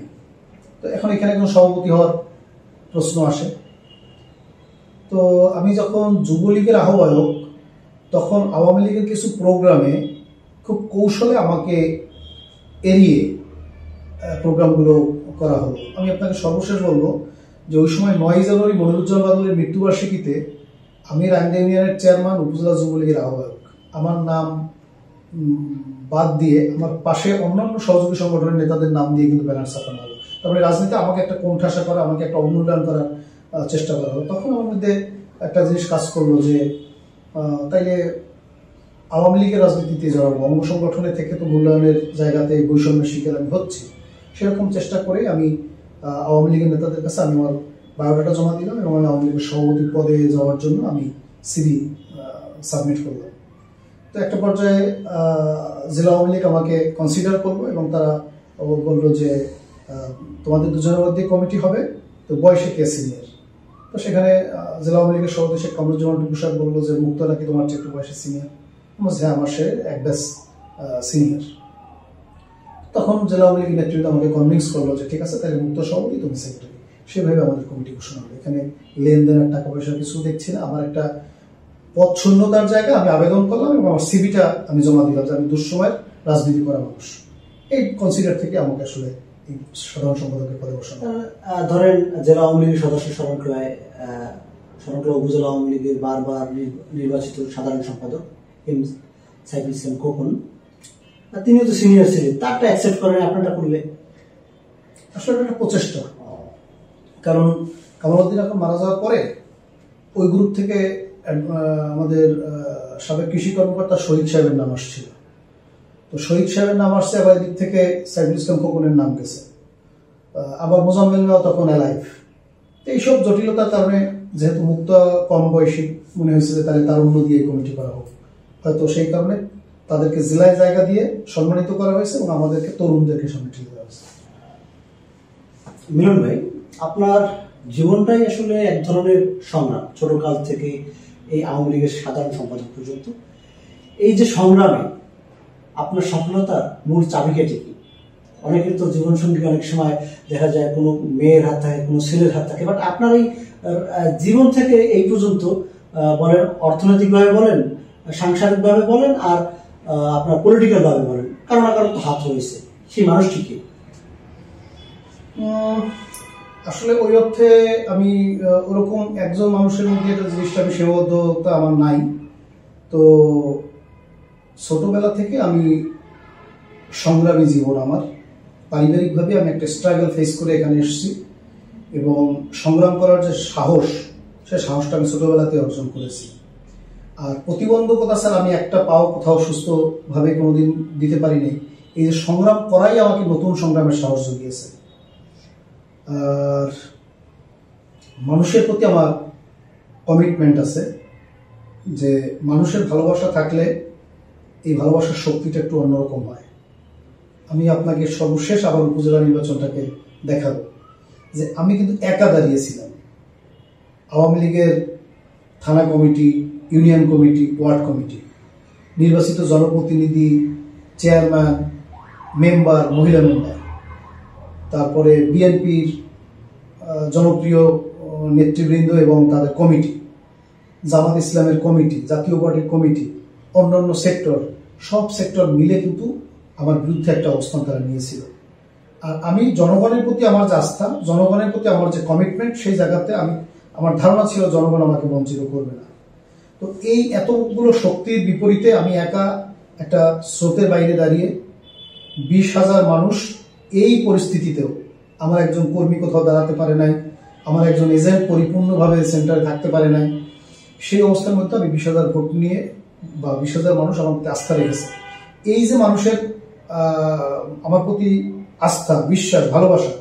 তো এখন এখানে একজন সভাপতি হওয়ার প্রশ্ন আসে। তো আমি যখন যুবলীগের আহ্বায়ক, তখন আওয়ামী লীগের কিছু প্রোগ্রামে খুব কৌশলে আমাকে এড়িয়ে প্রোগ্রামগুলো করা হলো। আমি আপনাকে সর্বশেষ বলবো যে ওই সময় 9 জানুয়ারি মনিরুজ্জামান বাদলের মৃত্যুবার্ষিকীতে আমি রায়ন্দা ইউনিয়নের চেয়ারম্যান, উপজেলা যুবলীগের আহ্বায়ক, আমার নাম বাদ দিয়ে আমার পাশে অন্যান্য সহযোগী সংগঠনের নেতাদের নাম দিয়ে কিন্তু ব্যানার ছাপানো হলো। তারপরে রাজনীতি আমাকে একটা কোণঠাসা করা, আমাকে একটা অবমূল্যায়ন করার চেষ্টা করা হলো। তখন আমার মধ্যে একটা জিনিস কাজ করলো যে তাইলে আওয়ামী লীগের রাজনীতিতে জড়াবো, অঙ্গ সংগঠনে থেকে তো মূল্যায়নের জায়গাতে বৈষম্যের শিকার আমি হচ্ছি। সেরকম চেষ্টা করে আমি আওয়ামী লীগের নেতাদের কাছে আমি আমার বায়োডাটা জমা দিলাম এবং আমি আওয়ামী লীগের সভাপতি পদে যাওয়ার জন্য আমি সিভি সাবমিট করলাম। তো একটা পর্যায়ে জেলা আওয়ামী লীগ আমাকে কনসিডার করলো এবং তারা বললো যে তোমাদের দুজনের মধ্যে কমিটি হবে, তো বয়সে কে সিনিয়র। তো সেখানে জেলা আওয়ামী লীগের সভাপতি শেখ কামরুজ্জামান টুকু সাহেব বললো যে মুক্ত নাকি তোমার চেয়ে একটু বয়সে সিনিয়র। হ্যাঁ, আমার সে এক ব্যাচ সিনিয়র। তখন জেলা আওয়ামী লীগের নেতৃত্ব আমাকে কনভিন্স করলো যে ঠিক আছে, তাহলে মুক্ত সভাপতি, তুমি সেক্রেটারি। সেভাবে আমাদের কমিটি ঘোষণা হলো। এখানে লেনদেনের টাকা পয়সা কিছু দেখছি না। আমার একটা পদ শূন্যতার জায়গায় আমি আবেদন করলাম এবং আমার সিভিটা আমি জমা দিলাম যে আমি দুঃসময়ের রাজনীতি করা মানুষ। এই কনসিডার থেকে আমাকে আসলে এই সাধারণ সম্পাদকের পদে বসানো। ধরেন জেলা আওয়ামী লীগের সদস্য শরণখোলা উপজেলা আওয়ামী লীগের বারবার নির্বাচিত সাধারণ সম্পাদক সাইফুল ইসলাম খোকন, তিনিও তো সিনিয়র ছিলেন, তারটা অ্যাকসেপ্ট করেন, আপনারটা করলে? আসলে একটা প্রচেষ্টা, কারণ কামাল উদ্দিন এখন মারা যাওয়ার পরে ওই গ্রুপ থেকে আমাদের সাবেক কৃষি কর্মকর্তা শহীদ সাহেবের নাম আসছিল। তো শহীদ সাহেবের নাম আসছে, আবার এদিক থেকে সাইফুল ইসলাম খোকনের নাম গেছে, আবার মোজাম্মেল মিয়াও তখন অ্যালাইভ। এইসব জটিলতার কারণে যেহেতু মুক্ত কম বয়সী মনে হয়েছে যে তাহলে তার অন্য দিয়ে কমিটি করা হোক, হয়তো সেই কারণে তাদেরকে জেলায় জায়গা দিয়ে সম্মানিত করা হয়েছে এবং আমাদেরকে তরুণদেরকে সামনে ঠেলে দেওয়া হয়েছে। মিলন ভাই, আপনার জীবনটাই আসলে এক ধরনের সংগ্রাম, ছোট কাল থেকে এই আওয়ামী লীগের সাধারণ সম্পাদক পর্যন্ত। এই যে সংগ্রামে আপনার সফলতার মূল চাবিকাঠি কি? অনেকের তো জীবনসঙ্গী অনেক সময় দেখা যায় কোনো মেয়ের হাত থাকে, কোনো ছেলের হাত থাকে, বাট আপনার এই জীবন থেকে এই পর্যন্ত বলেন, অর্থনৈতিকভাবে বলেন, সাংসারিকভাবে বলেন, আর আপনার পলিটিক্যাল ভাবে বলেন, কারো না কারো তো হাত রয়েছে, সেই মানুষটি কি? আসলে ওই অর্থে আমি ওরকম একজন মানুষের মধ্যে একটা জিনিসটা আমি সীমাবদ্ধতা আমার নাই। তো ছোটবেলা থেকে আমি সংগ্রামী জীবন আমার, পারিবারিকভাবে আমি একটা স্ট্রাগল ফেস করে এখানে এসেছি এবং সংগ্রাম করার যে সাহস, সে সাহসটা আমি ছোটবেলাতে অর্জন করেছি। আর প্রতিবন্ধকতা স্যার আমি একটা পাও কোথাও সুস্থভাবে কোনোদিন দিতে পারিনি। এই যে সংগ্রাম করাই আমাকে নতুন সংগ্রামের সাহস জুগিয়েছে। আর মানুষের প্রতি আমার কমিটমেন্ট আছে যে মানুষের ভালোবাসা থাকলে এই ভালোবাসার শক্তিটা একটু অন্যরকম হয়। আমি আপনাকে সর্বশেষ আবার উপজেলা নির্বাচনটাকে দেখাবো যে আমি কিন্তু একা দাঁড়িয়েছিলাম। আওয়ামী লীগের থানা committee, union committee, word committee, নির্বাচিত জনপ্রতিনিধি, চেয়ারম্যান, মেম্বার, মহিলা মেম্বার, তারপরে বিএনপির জনপ্রিয় নেতৃবৃন্দ এবং তাদের কমিটি, জামাত ইসলামের কমিটি, জাতীয় পার্টির কমিটি, অন্যান্য সেক্টর, সব সেক্টর মিলে কিন্তু আমার বিরুদ্ধে একটা অবস্থান তারা নিয়েছিল। আর আমি জনগণের প্রতি আমার যে আস্থা, জনগণের প্রতি আমার যে কমিটমেন্ট, সেই জায়গাতে আমার ধারণা ছিল জনগণ আমাকে বঞ্চিত করবে না। তো এই এতগুলো শক্তির বিপরীতে আমি একা একটা স্রোতের বাইরে দাঁড়িয়ে 20,000 মানুষ, এই পরিস্থিতিতেও আমার একজন কর্মী কোথাও দাঁড়াতে পারে নাই, আমার একজন এজেন্ট পরিপূর্ণভাবে সেন্টারে থাকতে পারে নাই, সেই অবস্থার মধ্যে আমি 20,000 ভোট নিয়ে বা 20,000 মানুষ আমার প্রতি আস্থা রেখেছে। এই যে মানুষের আমার প্রতি আস্থা, বিশ্বাস, ভালোবাসা,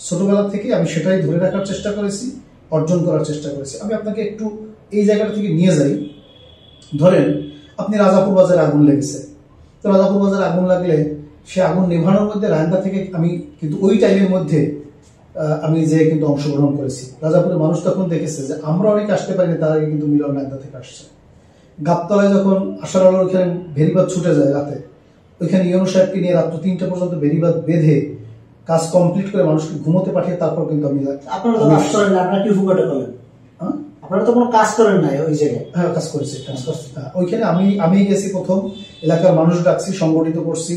ছোটবেলা থেকে আমি সেটাই ধরে রাখার চেষ্টা করেছি, অর্জন করার চেষ্টা করেছি। আমি আপনাকে একটু এই জায়গাটা থেকে নিয়ে যাই। ধরেন আপনি রাজাপুর বাজারে আগুন লেগেছে, তো রাজাপুর বাজারে আগুন লাগলে সে আগুন নেভানোর মধ্যে রায়ন্দা থেকে আমি কিন্তু ওই টাইমের মধ্যে আমি যে কিন্তু অংশগ্রহণ করেছি। রাজাপুরের মানুষ তখন দেখেছে যে আমরা অনেকে আসতে পারিনি, তার আগে কিন্তু মিলন রায়ন্দা থেকে আসছে। গাবতলায় যখন আশার আলোর ওইখানে ভেরিবাদ ছুটে যায় রাতে, ওইখানে ইউনো সাহেবকে নিয়ে রাত্র 3টা পর্যন্ত ভেরিবাদ বেঁধে কাজ কমপ্লিট করে মানুষকে ঘুমোতে পাঠিয়ে তারপর কিন্তু আমি আপনারা তো কাজ করেন না, আপনারা কি ফুকাটা করেন? আপনারা তো কোনো কাজ করেন নাই ওই জায়গায়? হ্যাঁ, কাজ করেছি। ওইখানে আমি গেছি, প্রথম এলাকার মানুষ ডাকছি, সংগঠিত করছি,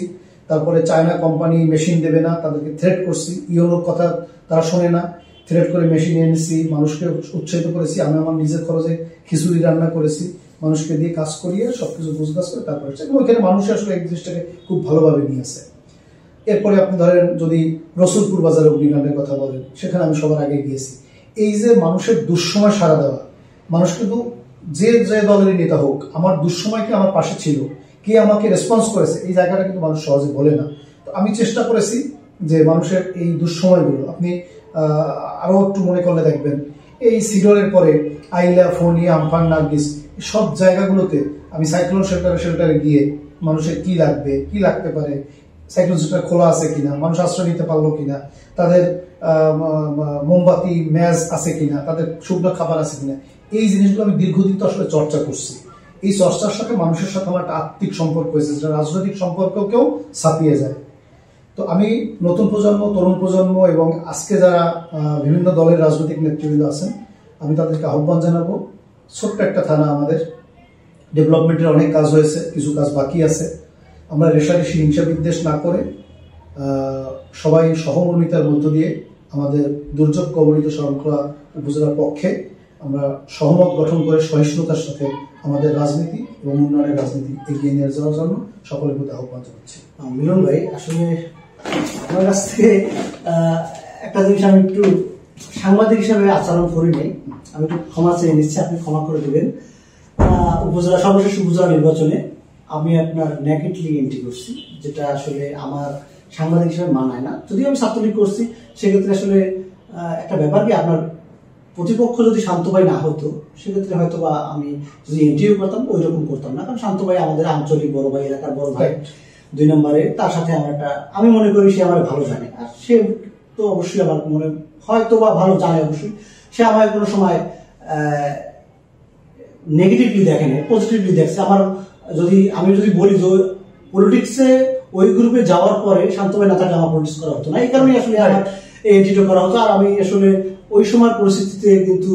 তারপরে চায়না কোম্পানি মেশিন দেবে না, তাদেরকে থ্রেট করছি, ইউনোর কথা তারা শোনে না, থ্রেট করে মেশিন এনেছি, মানুষকে উৎসাহিত করেছি। আমি আমার নিজের খরচে খিচুড়ি রান্না করেছি, মানুষকে দিয়ে কাজ করিয়ে সবকিছু বুঝগাছ করে তারপরে ওইখানে মানুষ আসলে এই জিনিসটাকে খুব ভালোভাবে নিয়েছে। এরপরে আপনি ধরেন যদি রসুলপুর বাজারে অগ্নিকাণ্ডের কথা বলেন, সেখানে আমি সবার আগে গিয়েছি। এই যে মানুষের দুঃসময় সাড়া দেওয়া, মানুষ কিন্তু যে যে দলেরই নেতা হোক, আমার দুঃসময় কি আমার পাশে ছিল, কে আমাকে রেসপন্স করেছে, এই জায়গাটা কিন্তু মানুষ সহজে বলে না। তো আমি চেষ্টা করেছি যে মানুষের এই দুঃসময়গুলো আপনি আরো একটু মনে করলে দেখবেন, এই সিডরের পরে আইলা, ফোনি, আমফান, নার্গিস, সব জায়গাগুলোতে আমি সাইক্লোন শেল্টারে গিয়ে মানুষের কি লাগবে, কি লাগতে পারে, সাইক্লোন শেল্টার খোলা আছে কিনা, মানুষ আশ্রয় নিতে পারলো কিনা, তাদের মোমবাতি, ম্যাজ আছে কিনা, তাদের শুকনো খাবার আছে কিনা, এই জিনিসগুলো আমি দীর্ঘদিন তো আসলে চর্চা করছি। এই চর্চার সাথে মানুষের সাথে আমার একটা আত্মিক সম্পর্ক হয়েছে, যেটা রাজনৈতিক সম্পর্ককেও ছাপিয়ে যায়। তো আমি নতুন প্রজন্ম, তরুণ প্রজন্ম এবং আজকে যারা বিভিন্ন দলের রাজনৈতিক নেতৃবৃন্দ আছেন, আমি তাদেরকে আহ্বান জানাবো, ছোট্ট একটা থানা, আমাদের ডেভেলপমেন্টের অনেক কাজ হয়েছে, কিছু কাজ বাকি আছে। আমরা রেশারেশি, হিংসা বিদ্বেষ না করে সবাই সহমর্মিতার মধ্য দিয়ে আমাদের দুর্যোগ কবলিত শরণখোলা উপজেলার পক্ষে আমরা সহমত গঠন করে সহিষ্ণুতার সাথে আমাদের রাজনীতি এবং উন্নয়নের রাজনীতি এগিয়ে নিয়ে যাওয়ার জন্য সকলের প্রতি আহ্বান জানাচ্ছি। মিলন ভাই, আসলে আপনার কাছ থেকে একটা জিনিস আমি একটু সাংবাদিক হিসাবে আচরণ করিনি, আমি একটু ক্ষমা চেয়ে নিচ্ছি, আপনি ক্ষমা করে দেবেন। উপজেলা সর্বশেষ উপজেলা নির্বাচনে আমি আপনার নেগেটলি এন্ট্রি করছি, যেটা আসলে আমার সাংবাদিক হিসাবে মানায় না। যদিও আমি ছাত্রলীগ করছি, সেক্ষেত্রে আসলে একটা ব্যাপার কি, আপনার প্রতিপক্ষ যদি শান্ত ভাই না হতো, সেক্ষেত্রে হয়তো বা আমি যদি এন্ট্রিও করতাম ওই রকম করতাম না, কারণ শান্ত ভাই আমাদের আঞ্চলিক বড় ভাই, এলাকার বড় ভাই। 2 নম্বরে তার সাথে আমার আমি মনে করি সে আমার ভালো জানে, আর সে তো অবশ্যই আমার মনে হয়তো বা ভালো জানে, অবশ্যই সে আমার কোনো সময় নেগেটিভলি দেখে না, পজিটিভলি দেখছে। আমি যদি বলি যে পলিটিক্সে ওই গ্রুপে যাওয়ার পরে শান্ত ভাই না থাকলে আমার পলিটিক্স করা হতো না, এই কারণে আসলে আমার এই এন্ট্রিটা করা হতো। আর আমি আসলে ওই সময় পরিস্থিতিতে কিন্তু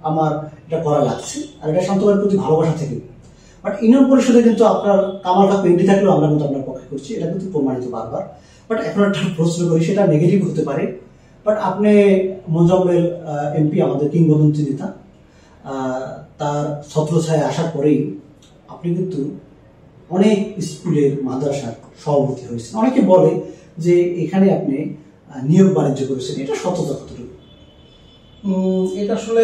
আমার এটা করা লাগছে, আর এটা শান্ত ভাইয়ের প্রতি ভালোবাসা থেকে। বাট ইউনিয়ন পরিষদে কিন্তু আপনার কামাল কাকু এন্ট্রি থাকলেও আমরা কিন্তু আপনার পক্ষে করছি, এটা কিন্তু প্রমাণিত বারবার। বাট এখন একটা প্রশ্ন করি, সেটা নেগেটিভ হতে পারে, বাট আপনি মোজাম্মেল এমপি, আমাদের কিংবদন্তি নেতা, তার ছত্রছায়ায় আসার পরেই আপনি কিন্তু অনেক স্কুলের মাদ্রাসার সভাপতি হয়েছেন। অনেকে বলে যে এখানে আপনি নিয়োগ বাণিজ্য করেছেন, এটা সত্যতা কতটুকু? এটা আসলে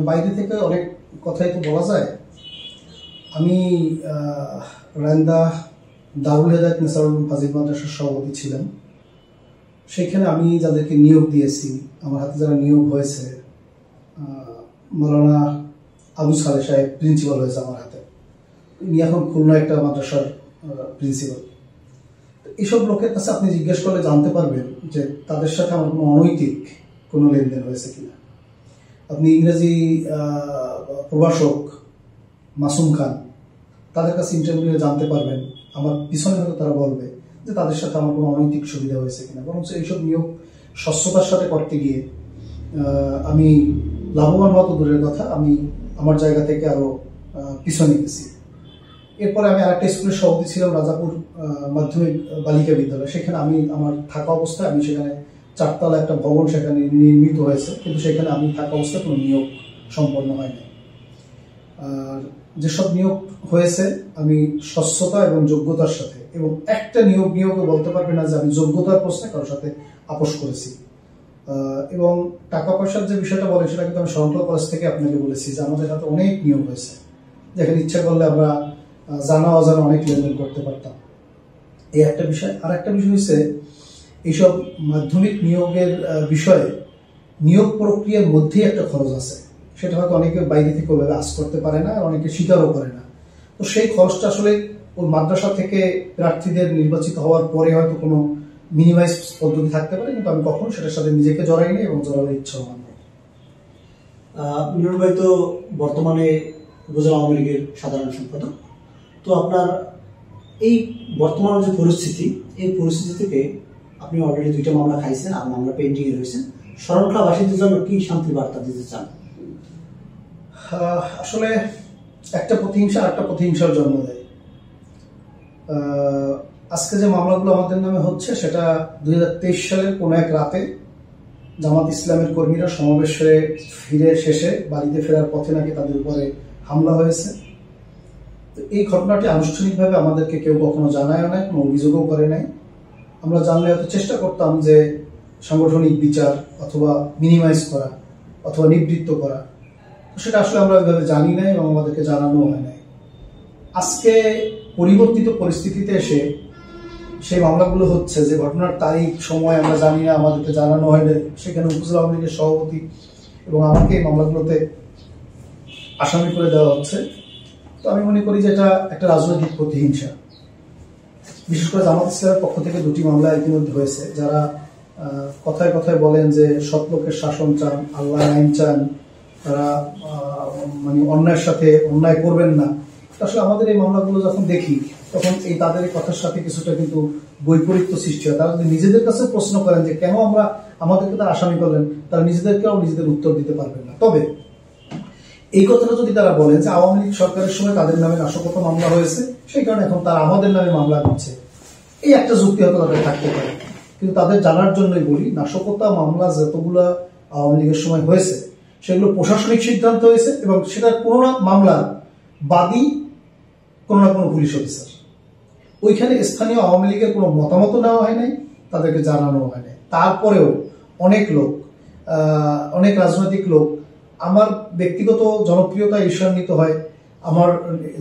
বাইরে থেকে অনেক কথাই তো বলা যায়। আমি রান্দা দারুল হেদায়েত নেসারুল ফাজিল মাদ্রাসার সভাপতি ছিলাম। সেখানে আমি যাদেরকে নিয়োগ দিয়েছি, আমার হাতে যারা নিয়োগ হয়েছে, মৌলানা আবু সালেহ সাহেব প্রিন্সিপাল হয়েছে আমার হাতে, উনি এখন খুলনা একটা মাদ্রাসার প্রিন্সিপাল। এইসব লোকের কাছে আপনি জিজ্ঞেস করলে জানতে পারবেন যে তাদের সাথে আমার কোনো অনৈতিক কোনো লেনদেন হয়েছে কিনা। আপনি ইংরেজি প্রভাষক মাসুম খান, তাদের কাছে ইন্টারভিউ জানতে পারবেন, আমার পিছনে হয়তো তারা বলবে যে তাদের সাথে আমার কোনো অনৈতিক সুবিধা হয়েছে কিনা। বরং এইসব নিয়োগ স্বচ্ছতার সাথে করতে গিয়ে আমি লাভবান হওয়া তো দূরের কথা, আমি আমার জায়গা থেকে আরো পিছনে গেছি। এরপরে আমি আরেকটা স্কুলের সভাপতি ছিলাম, রাজাপুর মাধ্যমিক বালিকা বিদ্যালয়। সেখানে আমি আমার থাকা অবস্থায়, আমি সেখানে 4 তলা একটা ভবন সেখানে নির্মিত হয়েছে, কিন্তু সেখানে আমি থাকা অবস্থায় কোনো নিয়োগ সম্পন্ন হয়নি। আর যেসব নিয়োগ হয়েছে আমি স্বচ্ছতা এবং যোগ্যতার সাথে, এবং একটা নিয়োগে বলতে পারবে না যে আমি যোগ্যতার প্রশ্নে কারোর সাথে আপোষ করেছি। এবং টাকা পয়সার যে বিষয়টা বলে, সেটা কিন্তু আমি শরণখোলা কলেজ থেকে আপনাকে বলেছি যে আমাদের হাতে অনেক নিয়োগ হয়েছে, যেখানে ইচ্ছা করলে আমরা জানা অজানা অনেক লেনদেন করতে পারতাম। এই একটা বিষয়। আর একটা বিষয় হচ্ছে এইসব মাধ্যমিক নিয়োগের বিষয়ে নিয়োগ প্রক্রিয়ার মধ্যেই একটা খরচ আছে, সেটা হয়তো অনেকে বাইরে থেকে ওইভাবে আস করতে পারে না, অনেকে স্বীকারও করে না। তো সেই খরচটা আসলে ওই মাদ্রাসা থেকে প্রার্থীদের নির্বাচিত হওয়ার পরে হয়তো কোনো মিনিমাইজ পদ্ধতি থাকতে পারে, কিন্তু আমি কখনো সেটার সাথে নিজেকে জড়াইনি এবং জড়ানোর ইচ্ছাও আমার নেই। মিনুর ভাই তো বর্তমানে উপজেলা আওয়ামী লীগের সাধারণ সম্পাদক। তো আপনার এই বর্তমান যে পরিস্থিতি, এই পরিস্থিতি থেকে আপনি অলরেডি 2টা মামলা খাইছেন, আর মামলা পেন্ডিং এ রয়েছেন। শরণখোলাবাসীদের জন্য কি শান্তি বার্তা দিতে চান? আসলে একটা প্রতিহিংসা আর একটা প্রতিহিংসার জন্ম দেয়। আজকে যে মামলাগুলো আমাদের নামে হচ্ছে, সেটা 2023 সালের কোনো এক রাতে জামাত ইসলামের কর্মীরা সমাবেশে ফিরে শেষে বাড়িতে ফেরার পথে নাকি তাদের উপরে হামলা হয়েছে। এই ঘটনাটি আনুষ্ঠানিকভাবে আমাদেরকে কেউ কখনো জানায় নাই, কোনো অভিযোগও করে নাই। আমরা জানলে হয়তো চেষ্টা করতাম যে সাংগঠনিক বিচার অথবা মিনিমাইজ করা অথবা নিবৃত্ত করা, সেটা আসলে আমরা ওইভাবে জানি নাই এবং আমাদেরকে জানানো হয় নাই। আজকে পরিবর্তিত পরিস্থিতিতে এসে সেই মামলাগুলো হচ্ছে, যে ঘটনার তারিখ সময় আমরা জানি না, আমাদেরকে জানানো হয় না, সেখানে উপজেলা আওয়ামী লীগের সভাপতি এবং আমাকে এই মামলাগুলোতে আসামি করে দেওয়া হচ্ছে। তো আমি মনে করি যে এটা একটা রাজনৈতিক প্রতিহিংসা। বিশেষ করে জামাত ইসলামের পক্ষ থেকে 2টি মামলা ইতিমধ্যে হয়েছে। যারা কথায় কথায় বলেন যে সৎ লোকের শাসন চান, আল্লাহ আইন চান, তারা মানে অন্যায়ের সাথে অন্যায় করবেন না। আসলে আমাদের এই মামলাগুলো যখন দেখি, তখন এই তাদের কথার সাথে কিছুটা কিন্তু বৈপরীত্য সৃষ্টি হয়। তারা যদি নিজেদের কাছে প্রশ্ন করেন যে কেন আমাদেরকে তারা আসামি করলেন, তারা নিজেদেরকেও নিজেদের উত্তর দিতে পারবেন না। তবে এই কথাটা যদি তারা বলেন যে আওয়ামী লীগ সরকারের সময় তাদের নামে নাশকতা মামলা হয়েছে, সেই কারণে এখন তারা আমাদের নামে মামলা দিচ্ছে, এই একটা যুক্তি হয়তো তাদের থাকতে পারে। কিন্তু তাদের জানার জন্যই বলি, নাশকতা মামলা যতগুলা আওয়ামী লীগের সময় হয়েছে, সেগুলো প্রশাসনিক সিদ্ধান্ত হয়েছে এবং সেটার কোনো না মামলা বাদী কোনো না কোনো পুলিশ অফিসার। ওইখানে স্থানীয় আওয়ামী লীগের কোনো মতামত নেওয়া হয় নাই, তাদেরকে জানানো হয় নাই। তারপরেও অনেক রাজনৈতিক লোক আমার ব্যক্তিগত জনপ্রিয়তা ঈর্ষান্বিত হয়। আমার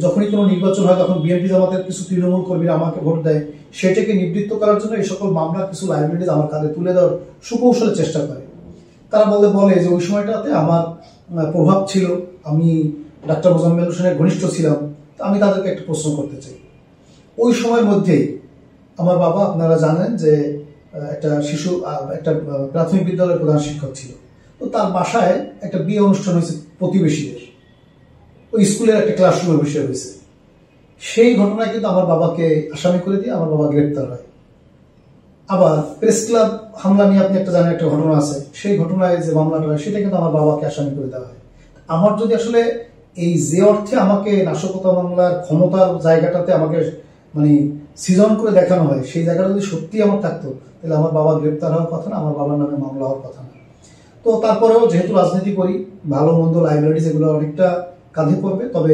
যখনই কোনো নির্বাচন হয়, তখন বিএনপি জামাতের কিছু তৃণমূল কর্মীরা আমাকে ভোট দেয়, সেটাকে নিবৃত্ত করার জন্য এই সকল মামলার কিছু লাইবিলিটিজ আমার কাঁধে তুলে দেওয়ার সুকৌশলের চেষ্টা করে। তারা বলে যে ওই সময়টাতে আমার প্রভাব ছিল, আমি ডাক্তার মোজাম্মেল হোসেনের ঘনিষ্ঠ ছিলাম। আমি তাদেরকে একটা প্রশ্ন করতে চাই। ওই সময়ের মধ্যেই আমার বাবা, আপনারা জানেন যে একটা প্রাথমিক বিদ্যালয়ের প্রধান শিক্ষক ছিল। তো তার বাসায় একটা বিয়ে অনুষ্ঠান হয়েছে প্রতিবেশীদের, ওই স্কুলের একটা ক্লাসরুমের বিষয় হয়েছে। সেই ঘটনায় কিন্তু আমার বাবাকে আসামি করে দিয়ে আমার বাবা গ্রেপ্তার হয়। আবার প্রেস ক্লাব হামলা নিয়ে আপনি একটা জানেন, একটা ঘটনা আছে, সেই ঘটনায় যে মামলাটা হয়, সেটা কিন্তু আমার বাবাকে আসামি করে দেওয়া হয়। আমার যদি আসলে এই যে অর্থে আমাকে নাশকতা মামলার ক্ষমতার জায়গাটাতে আমাকে মানে সৃজন করে দেখানো হয়, সেই জায়গাটা যদি সত্যি আমার থাকতো, তাহলে আমার বাবা গ্রেপ্তার হওয়ার কথা না, আমার বাবার নামে মামলা হওয়ার কথা না। তো তারপরেও যেহেতু রাজনীতি করি, ভালো মন্দ লাইব্রেরিজ এগুলো অনেকটা কাঁধে পড়বে। তবে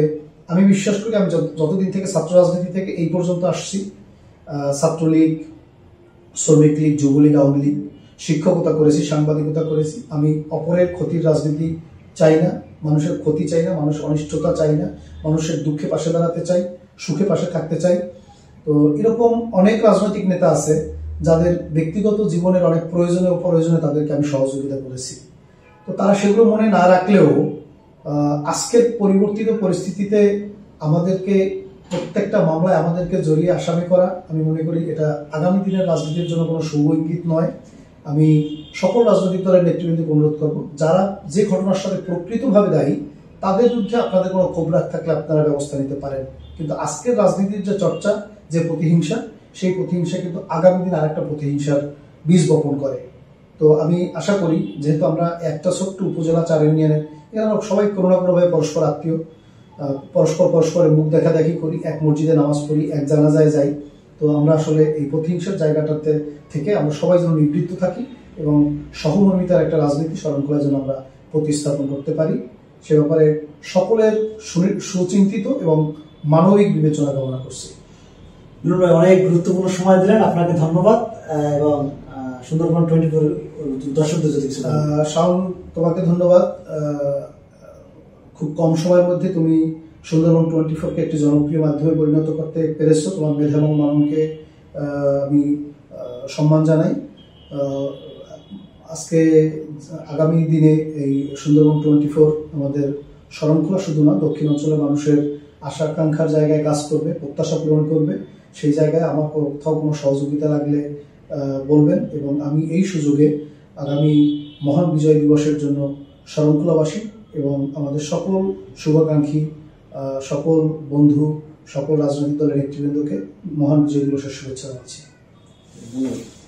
আমি বিশ্বাস করি, আমি যতদিন থেকে ছাত্র রাজনীতি থেকে এই পর্যন্ত আসছি, ছাত্রলীগ, শ্রমিক লীগ, যুবলীগ, আওয়ামী লীগ, শিক্ষকতা করেছি, সাংবাদিকতা করেছি। আমি অপরের ক্ষতির রাজনীতি চাই না, মানুষের ক্ষতি চাই না, মানুষ অনিষ্টতা চাই না, মানুষের দুঃখে পাশে দাঁড়াতে চাই, সুখে পাশে থাকতে চাই। তো এরকম অনেক রাজনৈতিক নেতা আছে যাদের ব্যক্তিগত জীবনের অনেক প্রয়োজনে অপ্রয়োজনে তাদেরকে আমি সহযোগিতা করেছি। তো তারা সেগুলো মনে না রাখলেও আজকের পরিবর্তিত পরিস্থিতিতে আমাদেরকে প্রত্যেকটা মামলায় আমাদেরকে জড়িয়ে আসামি করা, আমি মনে করি এটা আগামী দিনের রাজনীতির জন্য কোনো শুভ ইঙ্গিত নয়। আমি সকল রাজনৈতিক দলের নেতৃবৃন্দকে অনুরোধ করব, যারা যে ঘটনার সাথে প্রকৃতভাবে দায়ী তাদের বিরুদ্ধে আপনাদের কোনো ক্ষোভ রাগ থাকলে আপনারা ব্যবস্থা নিতে পারেন, কিন্তু আজকের রাজনীতির যে চর্চা, যে প্রতিহিংসা, সেই প্রতিহিংসা কিন্তু আগামী দিন আরেকটা প্রতিহিংসার বীজ বপন করে। তো আমি আশা করি, যেহেতু আমরা একটা ছোট্ট উপজেলা 4 ইউনিয়নের, এরা সবাই কোনো না কোনোভাবে পরস্পর আত্মীয়, পরস্পরের মুখ দেখাদেখি করি, এক মসজিদে নামাজ পড়ি, এক জানাজায় যাই। তো আমরা আসলে এই প্রতিহিংসার জায়গাটাতে থেকে আমরা সবাই যেন নিবৃত্ত থাকি এবং সহমর্মিতার একটা রাজনীতি শরণখোলায় যেন আমরা প্রতিস্থাপন করতে পারি, সে ব্যাপারে সকলের সুচিন্তিত এবং মানবিক বিবেচনা কামনা করছি। নুরুল ভাই, অনেক গুরুত্বপূর্ণ সময় দিলেন, আপনাকে ধন্যবাদ। এবং সুন্দরবন 24 দর্শকদের যদি শাওন, তোমাকে ধন্যবাদ। খুব কম সময়ের মধ্যে তুমি সুন্দরবন 24-কে একটি জনপ্রিয় মাধ্যমে পরিণত করতে পেরেছো। তোমার মেধা এবং মাননকে আমি সম্মান জানাই। আজকে আগামী দিনে এই সুন্দরবন 24 আমাদের শরণখোলা শুধু না, দক্ষিণ অঞ্চলের মানুষের আশা আকাঙ্ক্ষার জায়গায় কাজ করবে, প্রত্যাশা পূরণ করবে। সেই জায়গায় আমার কোথাও কোনো সহযোগিতা লাগলে বলবেন, এবং আমি এই সুযোগে আগামী মহান বিজয় দিবসের জন্য শরণখোলাবাসী এবং আমাদের সকল শুভাকাঙ্ক্ষী, সকল বন্ধু, সকল রাজনৈতিক দলের নেতৃবৃন্দকে মহান বিজয় দিবসের শুভেচ্ছা জানাচ্ছি। ধন্যবাদ।